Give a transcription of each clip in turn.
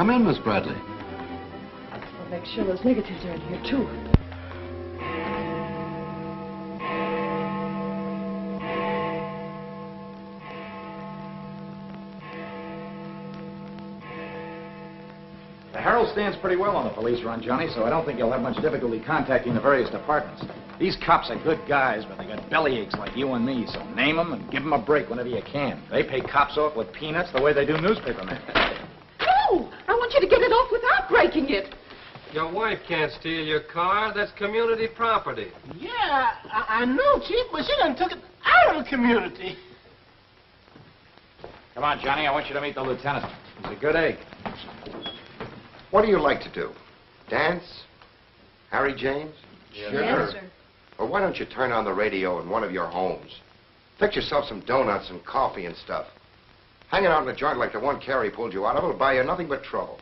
Come in, Miss Bradley. I'll make sure those negatives are in here, too. The Herald stands pretty well on the police run, Johnny, so I don't think you'll have much difficulty contacting the various departments. These cops are good guys, but they got bellyaches like you and me, so name them and give them a break whenever you can. They pay cops off with peanuts the way they do newspapermen. No! I want you to get it off without breaking it. Your wife can't steal your car. That's community property. Yeah, I know, Chief, but she done took it out of the community. Come on, Johnny, I want you to meet the lieutenant. He's a good egg. What do you like to do? Dance? Harry James? Yes, sir. Well, why don't you turn on the radio in one of your homes? Fix yourself some donuts and coffee and stuff. Hanging out in a joint like the one Carrie pulled you out of will buy you nothing but trouble.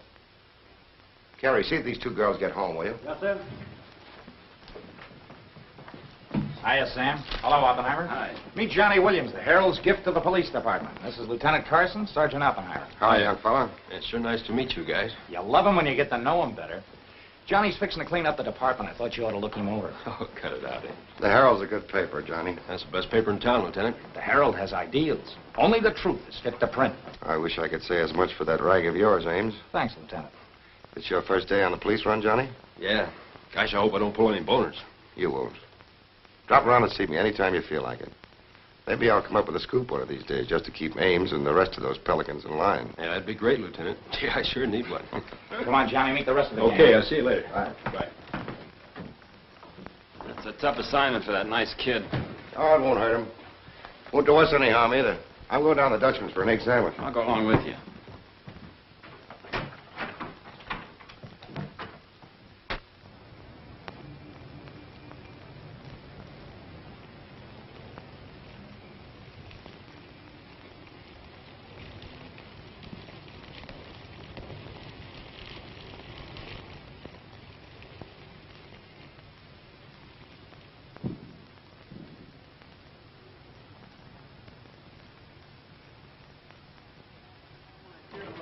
Carrie, see if these two girls get home, will you? Yes, sir. Hiya, Sam. Hello, Oppenheimer. Hi. Meet Johnny Williams, the Herald's gift to the police department. This is Lieutenant Carson, Sergeant Oppenheimer. Hi, young fella. It's sure nice to meet you guys. You love him when you get to know him better. Johnny's fixing to clean up the department. I thought you ought to look him over. Oh, cut it out, eh? The Herald's a good paper, Johnny. That's the best paper in town, Lieutenant. The Herald has ideals. Only the truth is fit to print. I wish I could say as much for that rag of yours, Ames. Thanks, Lieutenant. It's your first day on the police run, Johnny? Yeah. Gosh, I hope I don't pull any boners. You won't. Drop around and see me anytime you feel like it. Maybe I'll come up with a scoop one of these days just to keep Ames and the rest of those pelicans in line. Yeah, that'd be great, Lieutenant. Yeah, I sure need one. Come on, Johnny, meet the rest of the gang. Okay, I'll see you later. All right. Bye. That's a tough assignment for that nice kid. Oh, it won't hurt him. Won't do us any harm either. I'm going down to Dutchman's for an egg sandwich. I'll go along with you.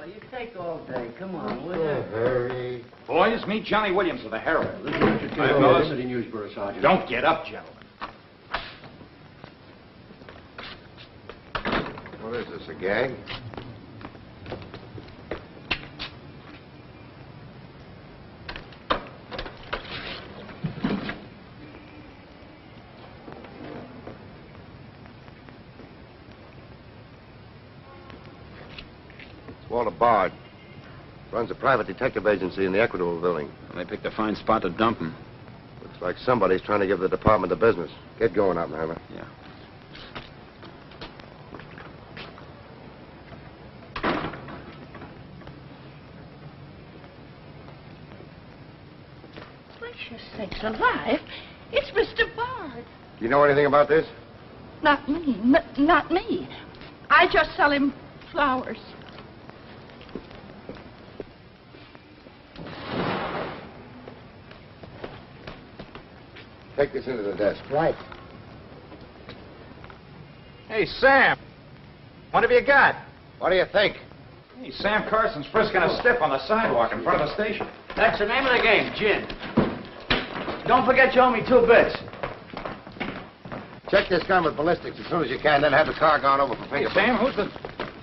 You take all day. Come on, will you? Hurry. Boys, meet Johnny Williams of the Herald. This is Richard Hi, King, fellas. City Newsbureau, Sergeant. Don't get up, gentlemen. What is this, a gag? Walter Bard. Runs a private detective agency in the Equitable Building. And they picked a fine spot to dump him. Looks like somebody's trying to give the department the business. Get going, Oppenheimer. Yeah. Gracious sakes alive. It's Mr. Bard. Do you know anything about this? Not me. Not me. I just sell him flowers. Take this into the desk. Right. Hey, Sam. What have you got? What do you think? Hey, Sam Carson's frisking a stiff on the sidewalk in front of the station. That's the name of the game, gin. Don't forget you owe me 2 bits. Check this gun with ballistics as soon as you can, then have the car gone over for Hey, fingerprints. Sam, who's the...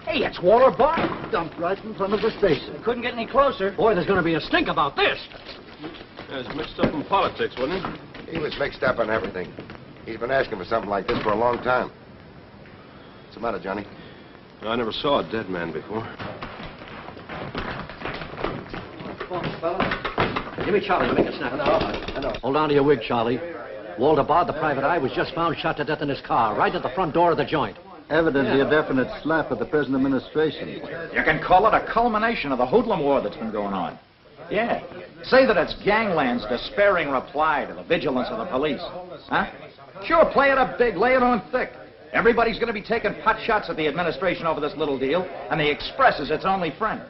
Hey, it's Walter Bard. Dumped right in front of the station. Couldn't get any closer. Boy, there's going to be a stink about this. Yeah, it's mixed up in politics, wasn't it? He was mixed up on everything. He's been asking for something like this for a long time. What's the matter, Johnny? I never saw a dead man before. Give me Charlie to make a snap. I know. Hold on to your wig, Charlie. Walter Bard, the private eye, was just found shot to death in his car, right at the front door of the joint. Evidently a definite slap at the present administration. You can call it a culmination of the hoodlum war that's been going on. Yeah. Say that it's gangland's despairing reply to the vigilance of the police. Huh? Sure, play it up big, lay it on thick. Everybody's going to be taking pot shots at the administration over this little deal, and the Express is its only friend.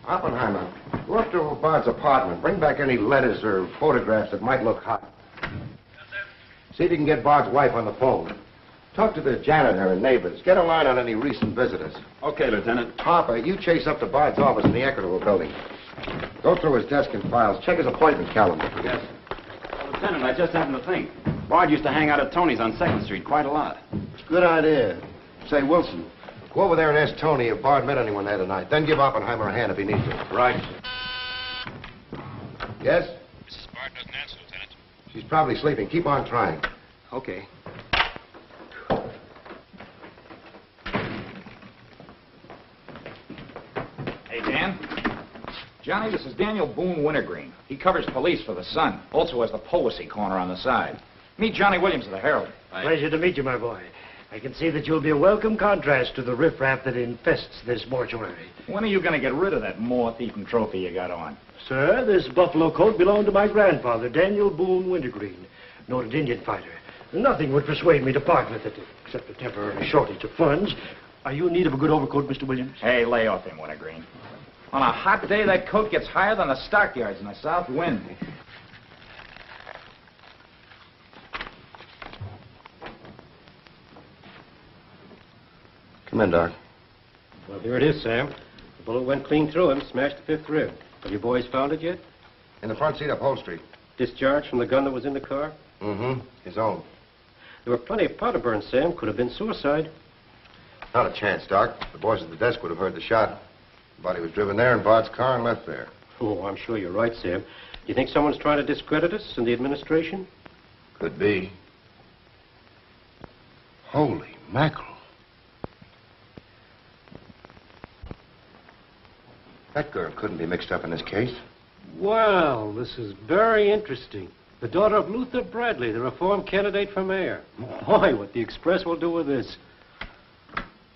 Oppenheimer, go up to Bard's apartment. Bring back any letters or photographs that might look hot. See if you can get Bard's wife on the phone. Talk to the janitor and neighbors. Get a line on any recent visitors. Okay, Lieutenant. Harper, you chase up to Bard's office in the Equitable building. Go through his desk and files. Check his appointment calendar. Yes. Well, Lieutenant, I just happened to think. Bard used to hang out at Tony's on 2nd Street quite a lot. Good idea. Say, Wilson, go over there and ask Tony if Bard met anyone there tonight. Then give Oppenheimer a hand if he needs to. Right. Yes? Mrs. Bard doesn't answer, Lieutenant. She's probably sleeping. Keep on trying. Okay. Hey, Dan. Johnny, this is Daniel Boone Wintergreen. He covers police for the Sun. Also has the policy corner on the side. Meet Johnny Williams of the Herald. Pleasure to meet you, my boy. I can see that you'll be a welcome contrast to the riffraff that infests this mortuary. When are you going to get rid of that moth-eaten trophy you got on? Sir, this buffalo coat belonged to my grandfather, Daniel Boone Wintergreen, noted Indian fighter. Nothing would persuade me to part with it, except a temporary shortage of funds. Are you in need of a good overcoat, Mr. Williams? Hey, lay off him, Wintergreen. On a hot day, that coat gets higher than the stockyards in a south wind. Come in, Doc. Well, here it is, Sam. The bullet went clean through him, smashed the 5th rib. Have your boys found it yet? In the front seat upholstery. Discharged from the gun that was in the car? Mm-hmm. His own. There were plenty of powder burns, Sam. Could have been suicide. Not a chance, Doc. The boys at the desk would have heard the shot. The body was driven there in Bard's car and left there. Oh, I'm sure you're right, Sam. You think someone's trying to discredit us in the administration? Could be. Holy mackerel. That girl couldn't be mixed up in this case. Well, this is very interesting. The daughter of Luther Bradley, the reform candidate for mayor. Boy, what the Express will do with this.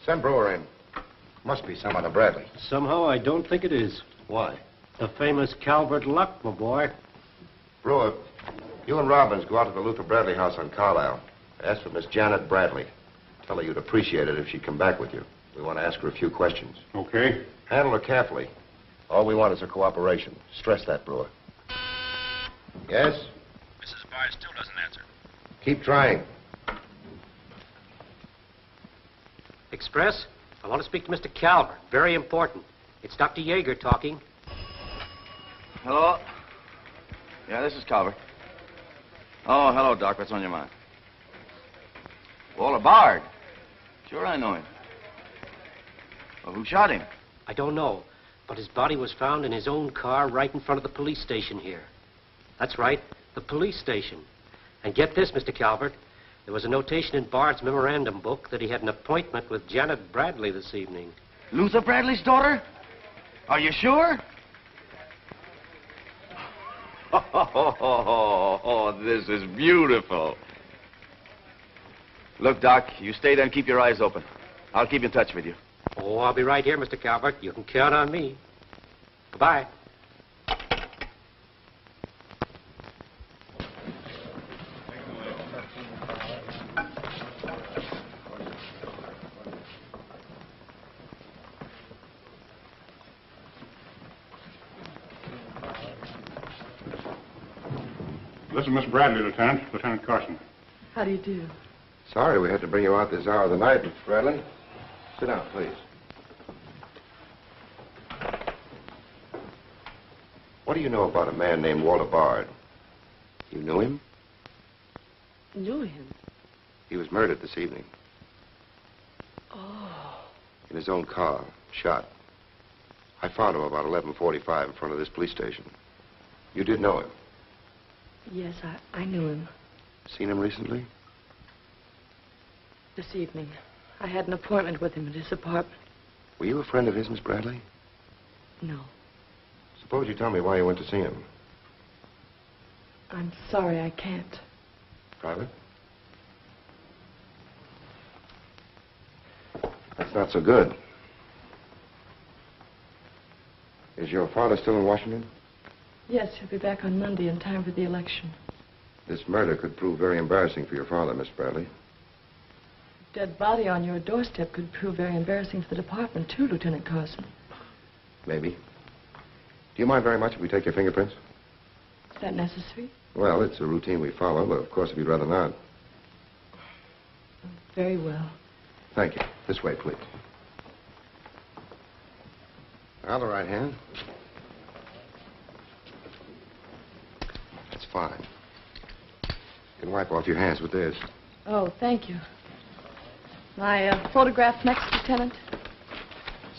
Send Brewer in. Must be someone of Bradley. Somehow, I don't think it is. Why? The famous Calvert Luck, my boy. Brewer, you and Robbins go out to the Luther Bradley house on Carlisle. Ask for Miss Janet Bradley. Tell her you'd appreciate it if she'd come back with you. We want to ask her a few questions. Okay. Handle her carefully. All we want is her cooperation. Stress that, Brewer. Yes? Mrs. Bard still doesn't answer. Keep trying. Express? I want to speak to Mr. Calvert. Very important. It's Dr. Yeager talking. Hello? Yeah, this is Calvert. Oh, hello, Doc. What's on your mind? Walter Bard. Sure, I know him. Well, who shot him? I don't know, but his body was found in his own car right in front of the police station here. That's right, the police station. And get this, Mr. Calvert. There was a notation in Bard's memorandum book that he had an appointment with Janet Bradley this evening. Luther Bradley's daughter? Are you sure? Oh, this is beautiful. Look, Doc, you stay there and keep your eyes open. I'll keep in touch with you. Oh, I'll be right here, Mr. Calvert. You can count on me. Goodbye. This is Miss Bradley, Lieutenant. Lieutenant Carson. How do you do? Sorry we had to bring you out this hour of the night, Miss Bradley. Sit down, please. What do you know about a man named Walter Bard? You knew him? Knew him? He was murdered this evening. Oh. In his own car, shot. I found him about 11:45 in front of this police station. You did know him? Yes, I knew him. Seen him recently? This evening. I had an appointment with him at his apartment. Were you a friend of his, Miss Bradley? No. Suppose you tell me why you went to see him. I'm sorry I can't. Private? That's not so good. Is your father still in Washington? Yes, he'll be back on Monday in time for the election. This murder could prove very embarrassing for your father, Miss Bradley. Dead body on your doorstep could prove very embarrassing for the department, too, Lieutenant Carson. Maybe. Do you mind very much if we take your fingerprints? Is that necessary? Well, it's a routine we follow, but of course if you'd rather not. Very well. Thank you. This way, please. Now, the right hand. That's fine. You can wipe off your hands with this. Oh, thank you. My photograph next, Lieutenant?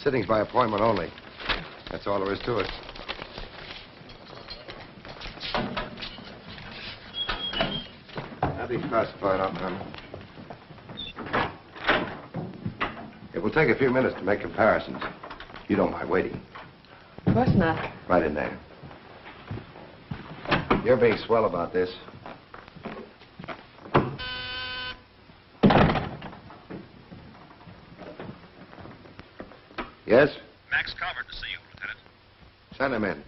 Sittings by appointment only. That's all there is to it. That'll be classified up, Hammer. It will take a few minutes to make comparisons. You don't mind waiting. Of course not. Right in there. You're being swell about this. Yes? Max Calvert to see you, Lieutenant. Send him in.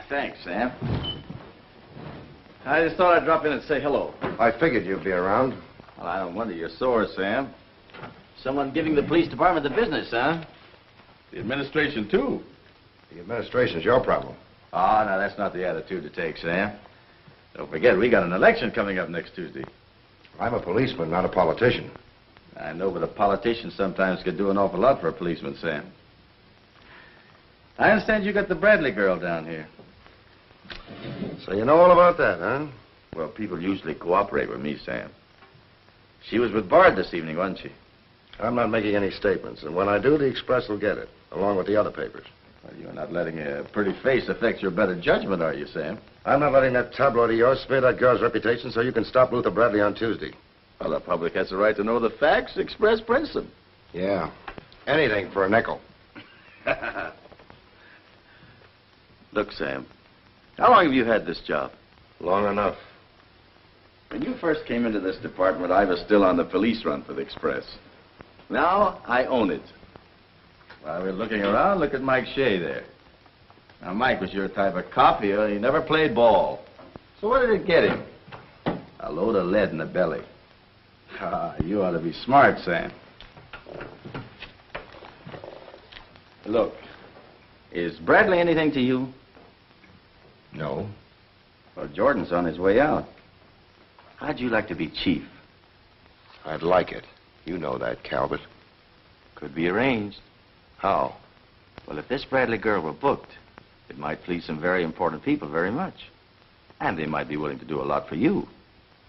Thanks, Sam. I just thought I'd drop in and say hello. I figured you'd be around. Well, I don't wonder you're sore, Sam. Someone giving the police department the business, huh? The administration, too. The administration's your problem. Oh, no, that's not the attitude to take, Sam. Don't forget, we got an election coming up next Tuesday. I'm a policeman, not a politician. I know, but a politician sometimes could do an awful lot for a policeman, Sam. I understand you got the Bradley girl down here. So you know all about that, huh? Well, people usually cooperate with me, Sam. She was with Bard this evening, wasn't she? I'm not making any statements, and when I do, the Express will get it, along with the other papers. Well, you're not letting a pretty face affect your better judgment, are you, Sam? I'm not letting that tabloid of yours smear that girl's reputation so you can stop Luther Bradley on Tuesday. Well, the public has the right to know the facts. Express prints them. Yeah. Anything for a nickel. Look, Sam, how long have you had this job? Long enough. When you first came into this department, I was still on the police run for the Express. Now, I own it. While we're looking around, look at Mike Shea there. Now, Mike was your type of cop here. He never played ball. So what did it get him? A load of lead in the belly. Ah, you ought to be smart, Sam. Look, is Bradley anything to you? No. Well, Jordan's on his way out. How'd you like to be chief? I'd like it. You know that, Calvert. Could be arranged. How? Well, if this Bradley girl were booked, it might please some very important people very much. And they might be willing to do a lot for you.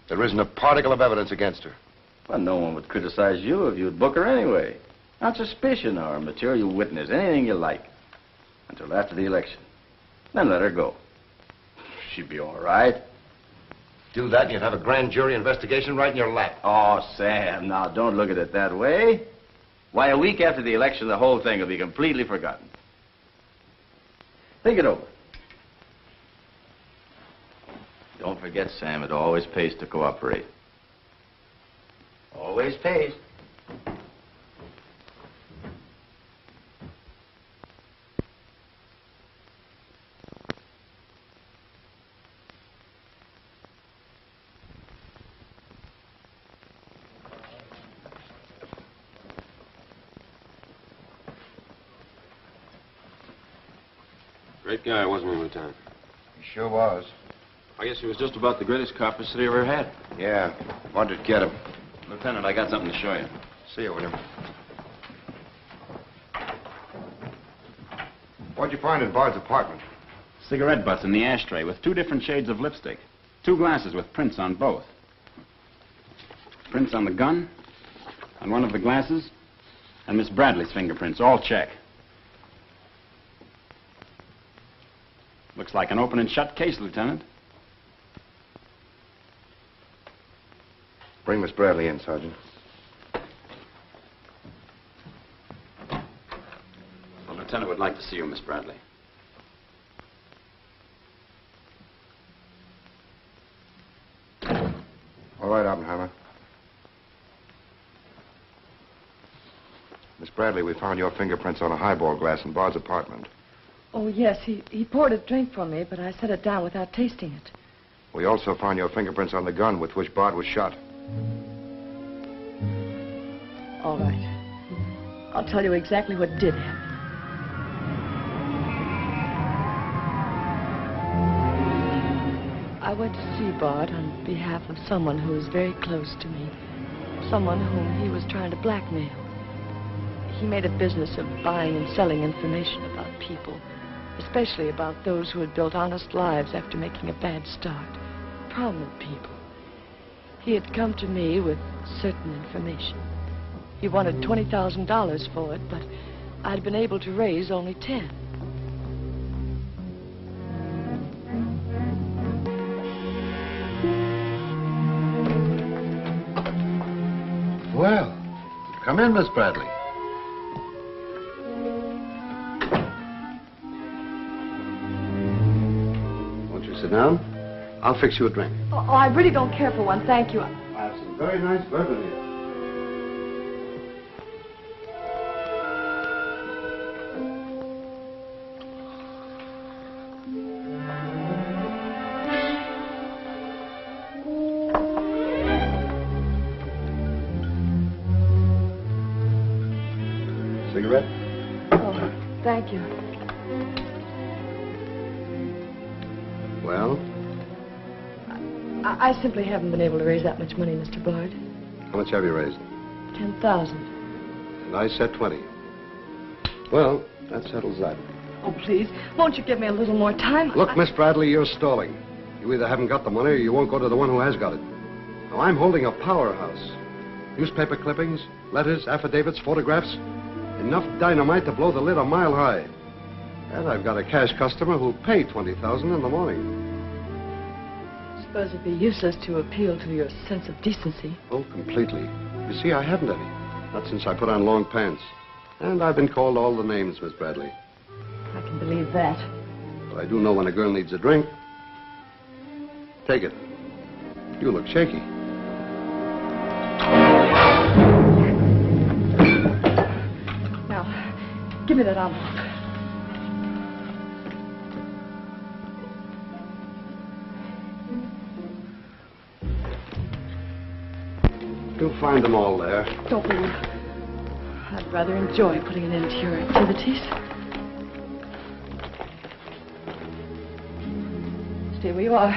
There isn't a particle of evidence against her. Well, no one would criticize you if you'd book her anyway. Not suspicion or material witness, anything you like. Until after the election. Then let her go. She'd be all right. Do that and you'd have a grand jury investigation right in your lap. Oh, Sam, now don't look at it that way. Why, a week after the election, the whole thing will be completely forgotten. Think it over. Don't forget, Sam, it always pays to cooperate. Always pays. Great guy, wasn't he, Lieutenant? He sure was. I guess he was just about the greatest cop the city ever had. Yeah. Wanted to get him. Lieutenant, I got something to show you. See you, William. What'd you find in Bard's apartment? Cigarette butts in the ashtray with 2 different shades of lipstick. 2 glasses with prints on both. Prints on the gun, on one of the glasses, and Miss Bradley's fingerprints, all check. Looks like an open and shut case, Lieutenant. Bring Miss Bradley in, Sergeant. The Lieutenant would like to see you, Miss Bradley. All right, Oppenheimer. Miss Bradley, we found your fingerprints on a highball glass in Bard's apartment. Oh, yes, he poured a drink for me, but I set it down without tasting it. We also found your fingerprints on the gun with which Bard was shot. All right. I'll tell you exactly what did happen. I went to see Bard on behalf of someone who is very close to me. someone whom he was trying to blackmail. He made a business of buying and selling information about people, especially about those who had built honest lives after making a bad start. Prominent people. He had come to me with certain information. He wanted $20,000 for it, but I'd been able to raise only 10. Well, come in, Miss Bradley. Won't you sit down? I'll fix you a drink. Oh, I really don't care for one, thank you. I have some very nice bourbon here. Cigarette? Oh, thank you. Well, I simply haven't been able to raise that much money, Mr. Bard. how much have you raised? 10,000. And I said 20. Well, that settles that. Oh, please, won't you give me a little more time? Look, Miss Bradley, you're stalling. You either haven't got the money or you won't go to the one who has got it. Now, I'm holding a powerhouse. Newspaper clippings, letters, affidavits, photographs. Enough dynamite to blow the lid a mile high. And I've got a cash customer who'll pay $20,000 in the morning. I suppose it'd be useless to appeal to your sense of decency. Oh, completely. You see, I haven't any. Not since I put on long pants. And I've been called all the names, Miss Bradley. I can believe that. But I do know when a girl needs a drink. Take it. You look shaky. Now, give me that envelope. You'll find them all there. Don't be. I'd rather enjoy putting an end to your activities. Stay where you are.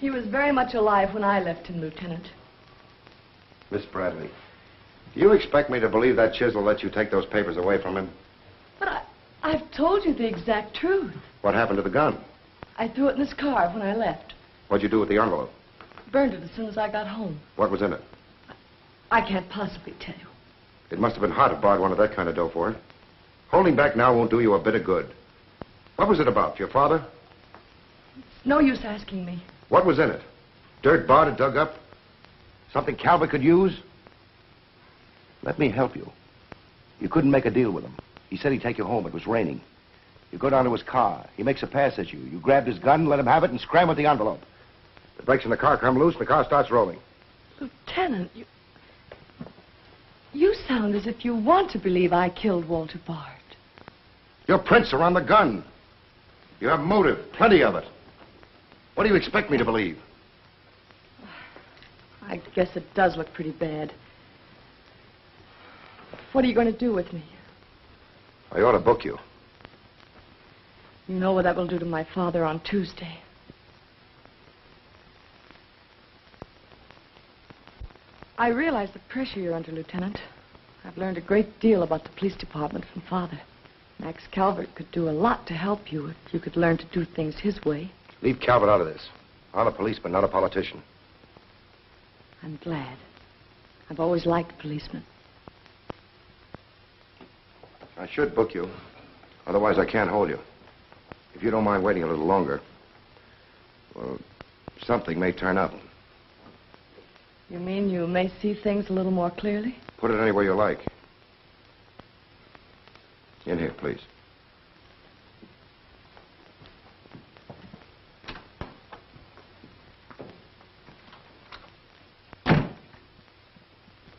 He was very much alive when I left him, Lieutenant. Miss Bradley, do you expect me to believe that chisel let you take those papers away from him? But I've told you the exact truth. What happened to the gun? I threw it in his car when I left. What'd you do with the envelope? Burned it as soon as I got home. What was in it? I can't possibly tell you. It must have been hard to borrow one of that kind of dough for it. Holding back now won't do you a bit of good. What was it about? Your father? It's no use asking me. What was in it? Dirt Bard had dug up? Something Calvert could use? Let me help you. You couldn't make a deal with him. He said he'd take you home. It was raining. You go down to his car. He makes a pass at you. You grabbed his gun, let him have it, and scram with the envelope. The brakes in the car come loose, and the car starts rolling. Lieutenant, you sound as if you want to believe I killed Walter Bard. Your prints are on the gun. You have motive, plenty of it. What do you expect me to believe? I guess it does look pretty bad. What are you going to do with me? I ought to book you. You know what that will do to my father on Tuesday. I realize the pressure you're under, Lieutenant. I've learned a great deal about the police department from Father. Max Calvert could do a lot to help you if you could learn to do things his way. Leave Calvert out of this. I'm a policeman, not a politician. I'm glad. I've always liked policemen. I should book you. Otherwise, I can't hold you. If you don't mind waiting a little longer, well, something may turn up. You mean you may see things a little more clearly? Put it anywhere you like. In here, please.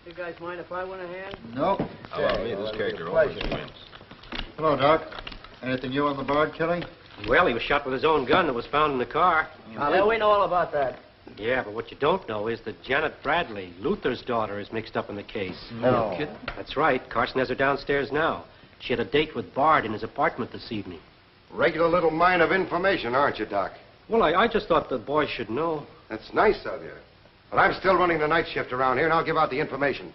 You guys mind if I went ahead? No. Hello, me. This character always wins. Hello, Doc. Anything new on the Bard killing? Well, he was shot with his own gun that was found in the car. Yeah, we know all about that. Yeah, but what you don't know is that Janet Bradley, Luther's daughter, is mixed up in the case. No. Kidding? That's right. Carson has her downstairs now. She had a date with Bard in his apartment this evening. Regular little mine of information, aren't you, Doc? Well, I just thought the boys should know. That's nice of you. But I'm still running the night shift around here, and I'll give out the information.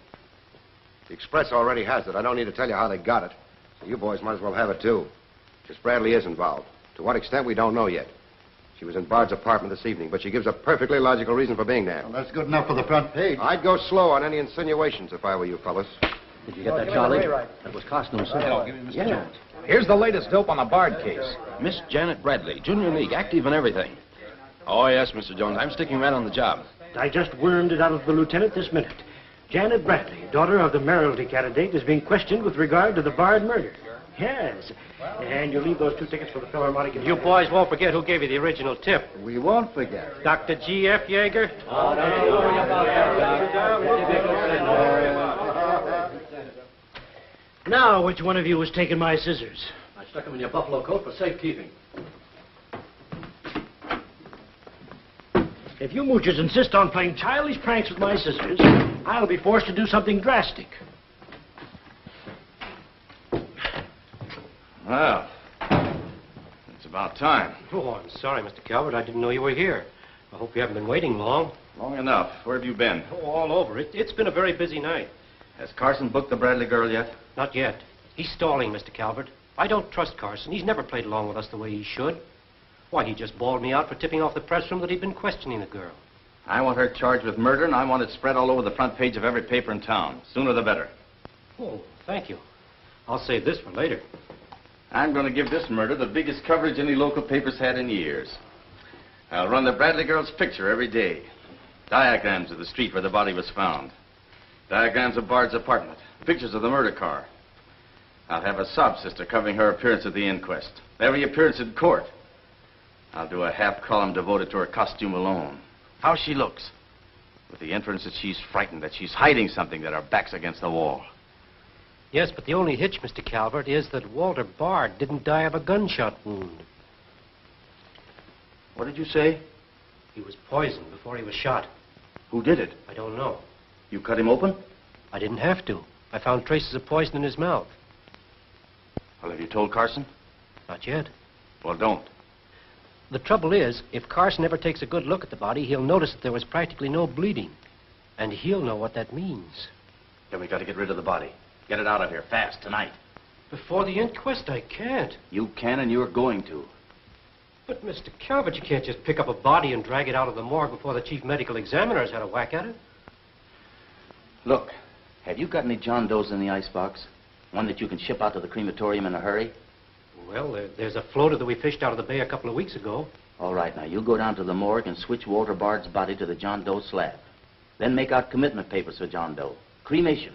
The Express already has it. I don't need to tell you how they got it. So you boys might as well have it, too. Just Bradley is involved. To what extent, we don't know yet. She was in Bard's apartment this evening, but she gives a perfectly logical reason for being there. Well, that's good enough for the front page. I'd go slow on any insinuations if I were you fellas. Did you get that, Charlie? That was Carson himself. Yeah. Here's the latest dope on the Bard case. Miss Janet Bradley, Junior League, active and everything. Oh, yes, Mr. Jones. I'm sticking right on the job. I just wormed it out of the lieutenant this minute. Janet Bradley, daughter of the mayoralty candidate, is being questioned with regard to the Bard murder. Yes. And you'll leave those 2 tickets for the Philharmonic. You boys won't forget who gave you the original tip. We won't forget. Dr. G.F. Yeager. Now, which one of you was taking my scissors? I stuck them in your buffalo coat for safekeeping. If you moochers insist on playing childish pranks with my scissors, I'll be forced to do something drastic. Well, it's about time. Oh, I'm sorry, Mr. Calvert. I didn't know you were here. I hope you haven't been waiting long. Long enough. Where have you been? Oh, all over. It's been a very busy night. Has Carson booked the Bradley girl yet? Not yet. He's stalling, Mr. Calvert. I don't trust Carson. He's never played along with us the way he should. Why, he just bawled me out for tipping off the press room that he'd been questioning the girl. I want her charged with murder, and I want it spread all over the front page of every paper in town. Sooner the better. Oh, thank you. I'll save this for later. I'm going to give this murder the biggest coverage any local paper's had in years. I'll run the Bradley girl's picture every day. Diagrams of the street where the body was found. Diagrams of Bard's apartment. Pictures of the murder car. I'll have a sob sister covering her appearance at the inquest. Every appearance in court. I'll do a half column devoted to her costume alone. How she looks. With the inference that she's frightened, that she's hiding something, that her back's against the wall. Yes, but the only hitch, Mr. Calvert, is that Walter Bard didn't die of a gunshot wound. What did you say? He was poisoned before he was shot. Who did it? I don't know. You cut him open? I didn't have to. I found traces of poison in his mouth. Well, have you told Carson? Not yet. Well, don't. The trouble is, if Carson ever takes a good look at the body, he'll notice that there was practically no bleeding. And he'll know what that means. Then we got to get rid of the body. Get it out of here, fast, tonight. Before the inquest, I can't. You can, and you're going to. But, Mr. Calvert, you can't just pick up a body and drag it out of the morgue before the chief medical examiner's had a whack at it. Look, have you got any John Does in the icebox? One that you can ship out to the crematorium in a hurry? Well, there's a floater that we fished out of the bay a couple of weeks ago. All right, now, you go down to the morgue and switch Walter Bard's body to the John Doe slab. Then make out commitment papers for John Doe. Cremation.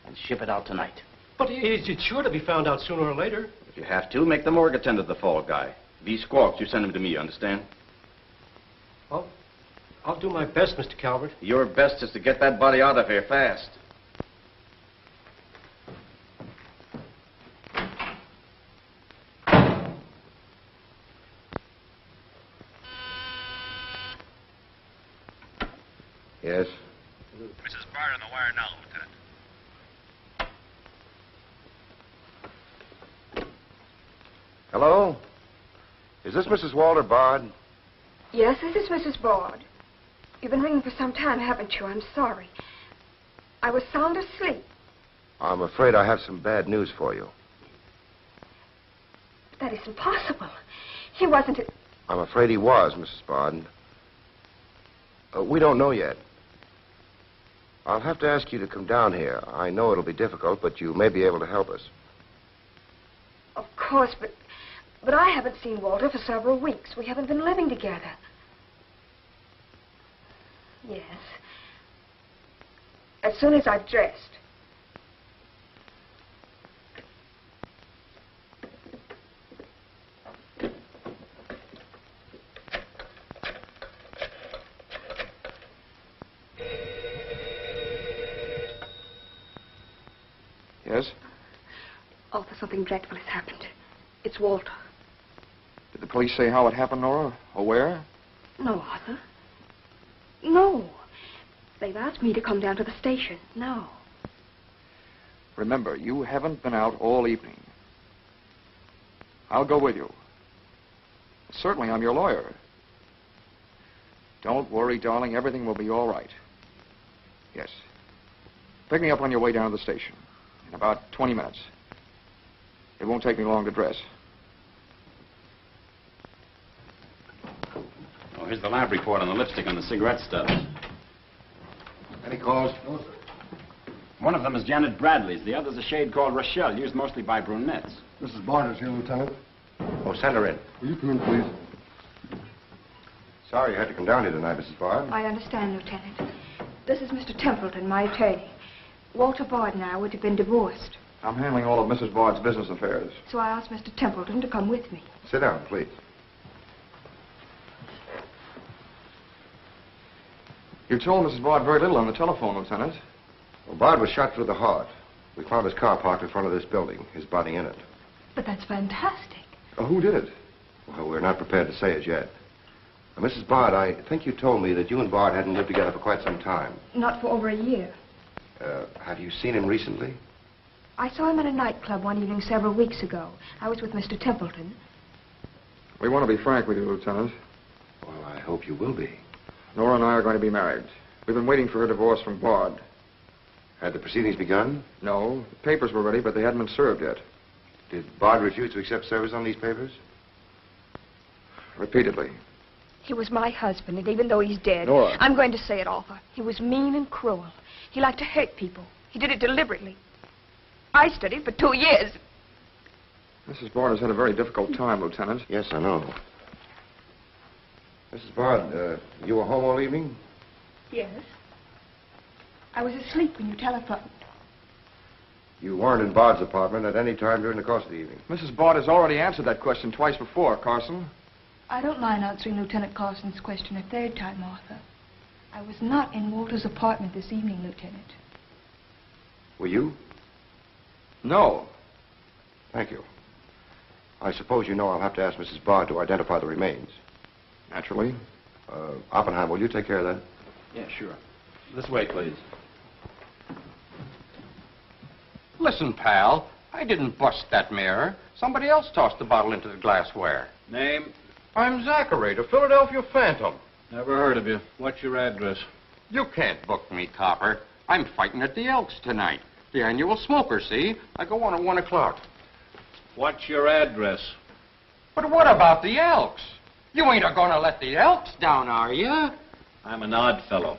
And ship it out tonight. But it's sure to be found out sooner or later. If you have to, make the morgue attend to the fall guy. If he squawks, you send him to me, you understand? I'll do my best, Mr. Calvert. Your best is to get that body out of here fast. Yes? Mrs. Bard on the wire now, Lieutenant. Hello? Is this Mrs. Walter Bard? Yes, this is Mrs. Bard. You've been ringing for some time, haven't you? I'm sorry. I was sound asleep. I'm afraid I have some bad news for you. That isn't possible. He wasn't... I'm afraid he was, Mrs. Bard. We don't know yet. I'll have to ask you to come down here. I know it'll be difficult, but you may be able to help us. Of course, but I haven't seen Walter for several weeks. We haven't been living together. Yes. As soon as I've dressed. Yes? Arthur, something dreadful has happened. It's Walter. Did the police say how it happened, Nora? Or where? No, Arthur. No. They've asked me to come down to the station. No. Remember, you haven't been out all evening. I'll go with you. Certainly, I'm your lawyer. Don't worry, darling. Everything will be all right. Yes. Pick me up on your way down to the station. In about 20 minutes. It won't take me long to dress. Oh, here's the lab report on the lipstick on the cigarette stubs. Any calls? No, sir. One of them is Janet Bradley's. The other's a shade called Rochelle, used mostly by brunettes. Mrs. Barter's here, Lieutenant. Oh, send her in. Will you come in, please? Sorry you had to come down here tonight, Mrs. Bard. I understand, Lieutenant. This is Mr. Templeton, my attorney. Walter Bard and I would have been divorced. I'm handling all of Mrs. Bard's business affairs. So I asked Mr. Templeton to come with me. Sit down, please. You told Mrs. Bard very little on the telephone, Lieutenant. Well, Bard was shot through the heart. We found his car parked in front of this building, his body in it. But that's fantastic. Who did it? Well, we're not prepared to say it yet. Now, Mrs. Bard, I think you told me that you and Bard hadn't lived together for quite some time. Not for over a year. Have you seen him recently? I saw him at a nightclub one evening several weeks ago. I was with Mr. Templeton. We want to be frank with you, Lieutenant. Well, I hope you will be. Nora and I are going to be married. We've been waiting for her divorce from Bard. Had the proceedings begun? No. The papers were ready, but they hadn't been served yet. Did Bard refuse to accept service on these papers? Repeatedly. He was my husband, and even though he's dead... Nora. I'm going to say it, Arthur. He was mean and cruel. He liked to hurt people. He did it deliberately. I studied for 2 years. Mrs. Bard has had a very difficult time, Lieutenant. Yes, I know. Mrs. Bard, you were home all evening? Yes. I was asleep when you telephoned. You weren't in Bard's apartment at any time during the course of the evening? Mrs. Bard has already answered that question twice before, Carson. I don't mind answering Lieutenant Carson's question a third time, Arthur. I was not in Walter's apartment this evening, Lieutenant. Were you? No. Thank you. I suppose you know I'll have to ask Mrs. Bard to identify the remains. Naturally. Oppenheim, will you take care of that? Yeah, sure. This way, please. Listen, pal, I didn't bust that mirror. Somebody else tossed the bottle into the glassware. Name? I'm Zachary, the Philadelphia Phantom. Never heard of you. What's your address? You can't book me, copper. I'm fighting at the Elks tonight. The annual smoker, see? I go on at 1 o'clock. What's your address? But what about the Elks? You ain't a-gonna let the Elks down, are you? I'm an odd fellow.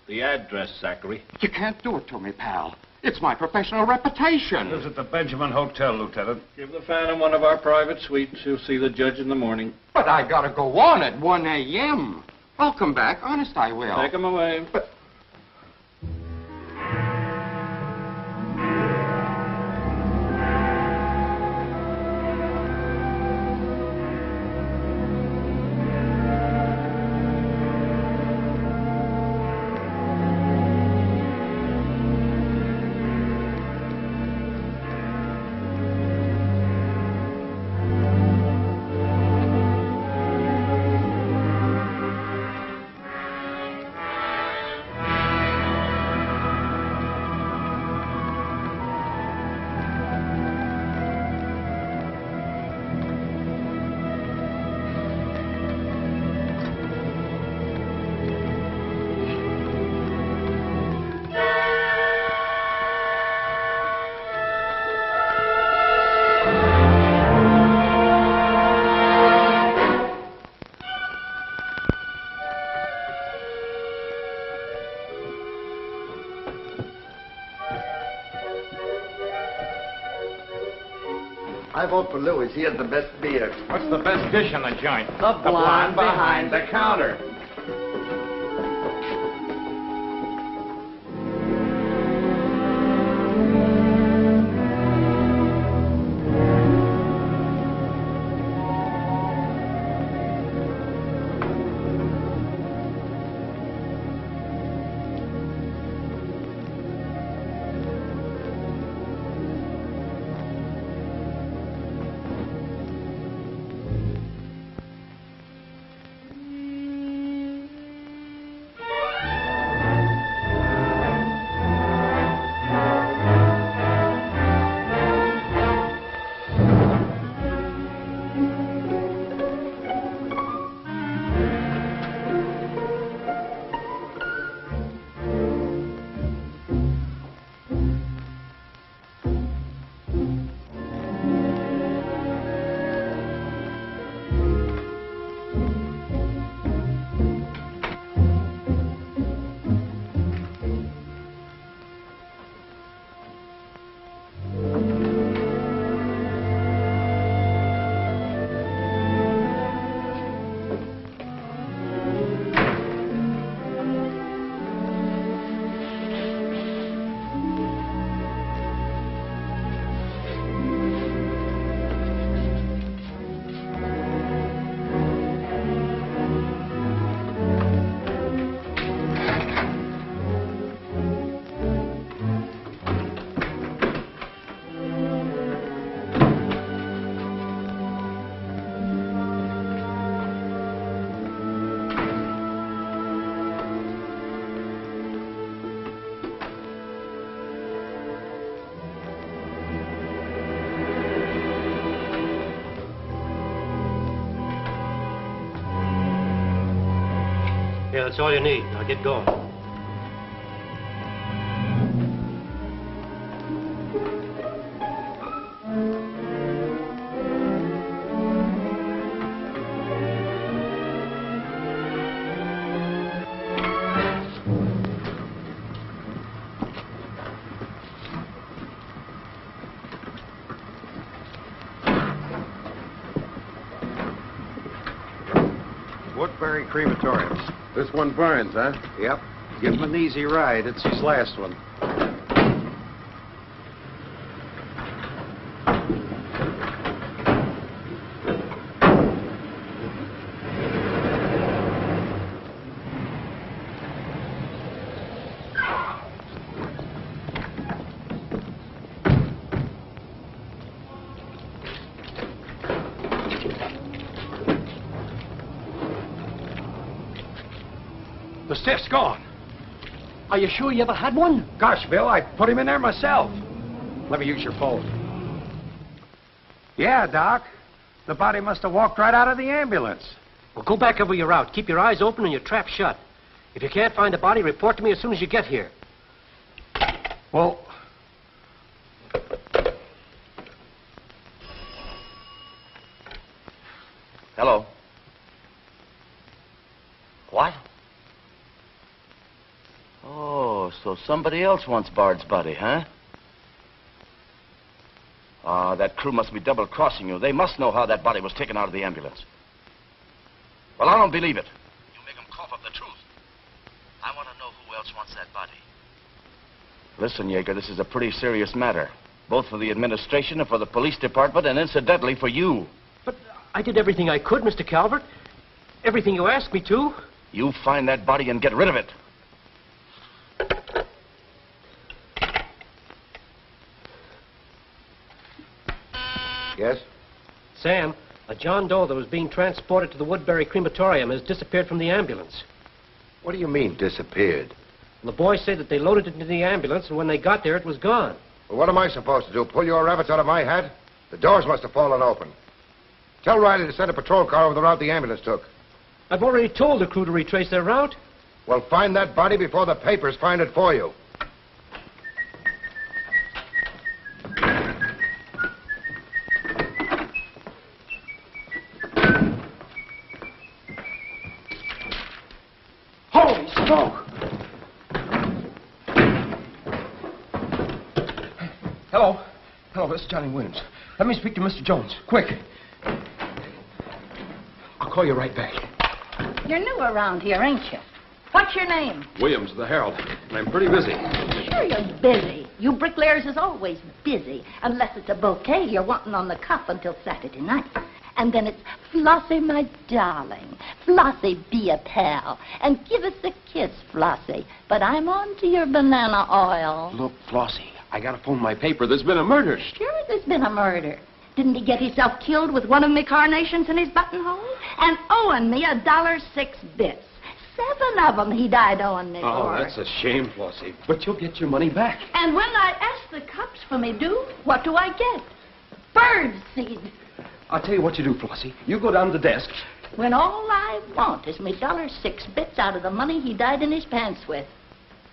The address, Zachary. You can't do it to me, pal. It's my professional reputation. Lives at the Benjamin Hotel, Lieutenant. Give the Phantom one of our private suites. He'll see the judge in the morning. But I gotta go on at 1 a.m. I'll come back. Honest, I will. Take him away. But... I vote for Louis. He has the best beer. What's the best dish in the joint? The blonde behind the counter. Yeah, that's all you need. Now get going. Woodbury crematorium. This one burns, huh? Yep. Give him an easy ride. It's his last one. The stiff's gone. Are you sure you ever had one? Gosh, Bill, I put him in there myself. Let me use your phone. Yeah, Doc. The body must have walked right out of the ambulance. Well, go back over your route. Keep your eyes open and your trap shut. If you can't find the body, report to me as soon as you get here. Well... Hello. What? Oh, so somebody else wants Bard's body, huh? Ah, that crew must be double-crossing you. They must know how that body was taken out of the ambulance. Well, I don't believe it. You make them cough up the truth. I want to know who else wants that body. Listen, Yeager, this is a pretty serious matter. Both for the administration and for the police department, and incidentally for you. But I did everything I could, Mr. Calvert. Everything you asked me to. You find that body and get rid of it. Yes? Sam, a John Doe that was being transported to the Woodbury crematorium has disappeared from the ambulance. What do you mean, disappeared? The boys say that they loaded it into the ambulance, and when they got there, it was gone. Well, what am I supposed to do? Pull your rabbits out of my hat? The doors must have fallen open. Tell Riley to send a patrol car over the route the ambulance took. I've already told the crew to retrace their route. Well, find that body before the papers find it for you. Holy smoke! Hello. Hello, this is Johnny Williams. Let me speak to Mr. Jones. Quick. I'll call you right back. You're new around here, ain't you? What's your name? Williams of the Herald, and I'm pretty busy. Sure you're busy. You bricklayers is always busy. Unless it's a bouquet you're wanting on the cuff until Saturday night. And then it's, Flossie, my darling. Flossie, be a pal. And give us a kiss, Flossie. But I'm on to your banana oil. Look, Flossie, I gotta phone my paper. There's been a murder. Sure there's been a murder. Didn't he get himself killed with one of me carnations in his buttonhole? And owing me $1.06 bits. 7 of them he died owing me Oh, for. that's a shame, Flossie. But you'll get your money back. And when I ask the cops for me due, what do I get? Bird seed. I'll tell you what you do, Flossie. You go down to the desk. When all I want is me $1.06 bits out of the money he died in his pants with.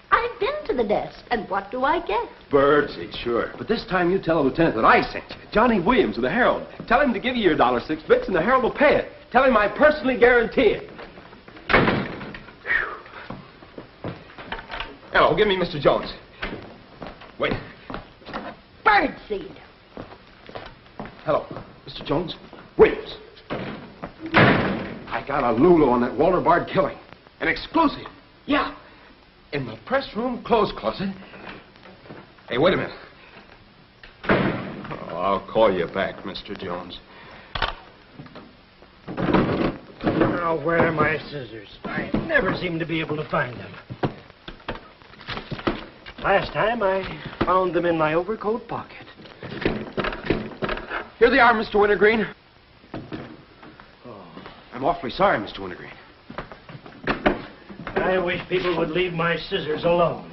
I've been to the desk, and what do I get? Birdseed, sure. But this time you tell the lieutenant that I sent you. Johnny Williams of the Herald. Tell him to give you your $1.06 bits, and the Herald will pay it. Tell him I personally guarantee it. Hello, give me Mr. Jones. Wait. Birdseed. Hello, Mr. Jones. Williams. I got a Lulu on that Walter Bard killing. An exclusive. Yeah. In the press room clothes closet. Hey, wait a minute. Oh, I'll call you back, Mr. Jones. Now, where are my scissors? I never seem to be able to find them. Last time, I found them in my overcoat pocket. Here they are, Mr. Wintergreen. Oh, I'm awfully sorry, Mr. Wintergreen. I wish people would leave my scissors alone.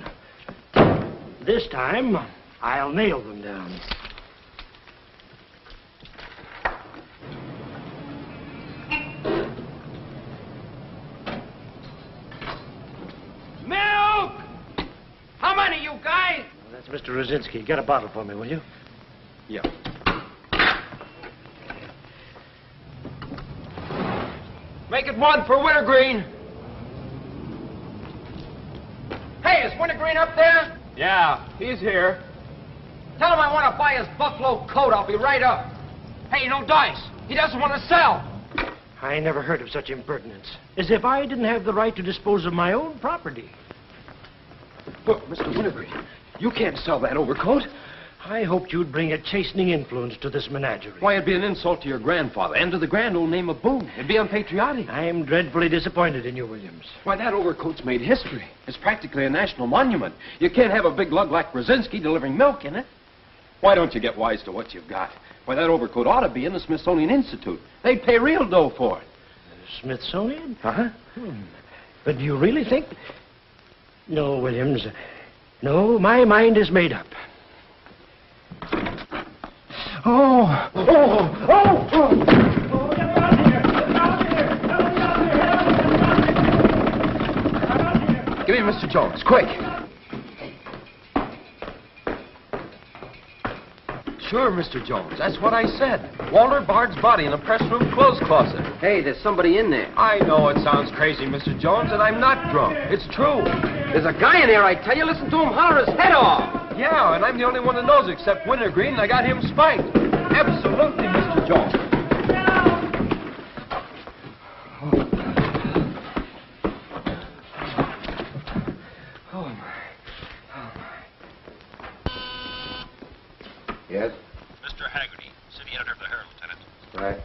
This time, I'll nail them down. That's Mr. Rosinski. Get a bottle for me, will you? Yeah. Make it one for Wintergreen. Hey, is Wintergreen up there? Yeah, he's here. Tell him I want to buy his buffalo coat. I'll be right up. Hey, no dice. He doesn't want to sell. I never heard of such impertinence. As if I didn't have the right to dispose of my own property. Look, Mr. Wintergreen, you can't sell that overcoat. I hoped you'd bring a chastening influence to this menagerie. Why, it'd be an insult to your grandfather and to the grand old name of Boone. It'd be unpatriotic. I'm dreadfully disappointed in you, Williams. Why, that overcoat's made history. It's practically a national monument. You can't have a big lug like Brzezinski delivering milk in it. Why don't you get wise to what you've got? Why, that overcoat ought to be in the Smithsonian Institute. They'd pay real dough for it. Smithsonian? Uh-huh. But do you really think... No, Williams. No, my mind is made up. Oh! Oh! Oh! Oh! Oh, get out of here! Get out of here! Get out of here! Give me Mr. Jones, quick. Sure, Mr. Jones. That's what I said. Walter Bard's body in a press room clothes closet. Hey, there's somebody in there. I know it sounds crazy, Mr. Jones, and I'm not drunk. It's true. There's a guy in there, I tell you. Listen to him holler his head off. Yeah, and I'm the only one that knows except Wintergreen, and I got him spiked. Absolutely, Mr. Jones. Oh, my. Oh, my. Yes? Mr. Haggerty, city editor of the Herald, Lieutenant. Right.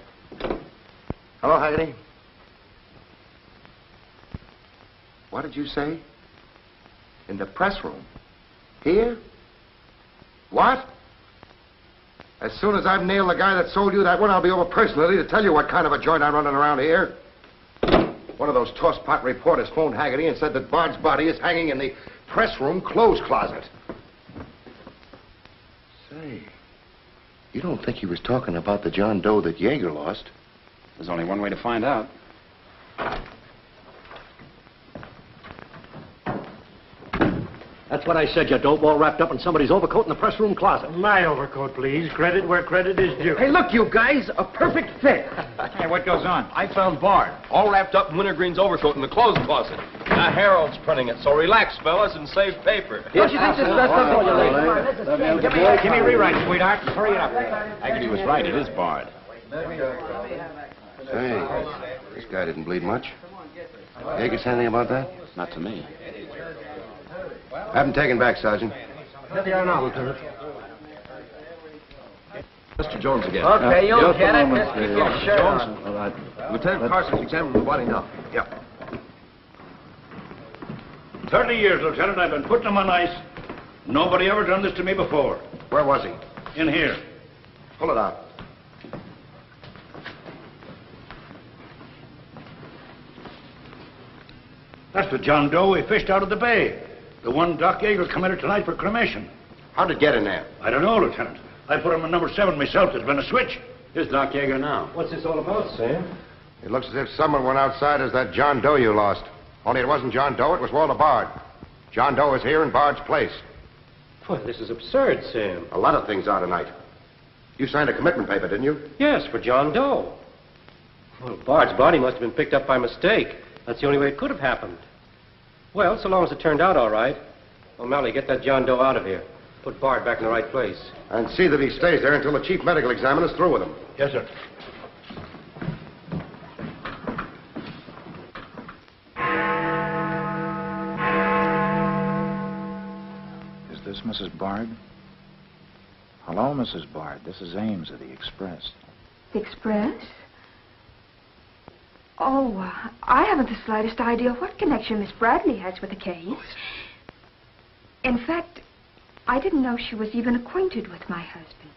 Hello, Haggerty. What did you say? In the press room? Here? What? As soon as I've nailed the guy that sold you that one, I'll be over personally to tell you what kind of a joint I'm running around here. One of those tosspot reporters phoned Haggerty and said that Bard's body is hanging in the press room clothes closet. Say, you don't think he was talking about the John Doe that Yeager lost? There's only one way to find out. That's what I said, you dope, all wrapped up in somebody's overcoat in the press room closet. My overcoat, please. Credit where credit is due. Hey, look, you guys, a perfect fit. Hey, what goes on? I found Bard, all wrapped up in Wintergreen's overcoat in the clothes closet. The Herald's printing it, so relax, fellas, and save paper. Don't you think this is best of all, you ladies? Give me a rewrite, sweetheart. Hurry it up. Haggerty was right. It is Bard. Say, this guy didn't bleed much. Yeager say anything about that? Not to me. Have him taken back, Sergeant. There they are now, Lieutenant. Mr. Jones again. Okay, you'll get it. Just keep your shirt Jones. on. All right. Lieutenant Carson's examining the body now. Yep. 30 years, Lieutenant. I've been putting him on ice. Nobody ever done this to me before. Where was he? In here. Pull it out. That's the John Doe we fished out of the bay. The one Doc Yeager committed tonight for cremation. How'd it get in there? I don't know, Lieutenant. I put him in number 7 myself. There's been a switch. Here's Doc Yeager now. What's this all about, Sam? It looks as if someone went outside as that John Doe you lost. Only it wasn't John Doe, it was Walter Bard. John Doe is here in Bard's place. Boy, this is absurd, Sam. A lot of things are tonight. You signed a commitment paper, didn't you? Yes, for John Doe. Well, Bard's body must have been picked up by mistake. That's the only way it could have happened. Well, so long as it turned out all right. O'Malley, get that John Doe out of here. Put Bard back in the right place. And see that he stays there until the chief medical examiner's through with him. Yes, sir. Is this Mrs. Bard? Hello, Mrs. Bard. This is Ames of the Express. The Express? Oh, I haven't the slightest idea what connection Miss Bradley has with the case. In fact, I didn't know she was even acquainted with my husband.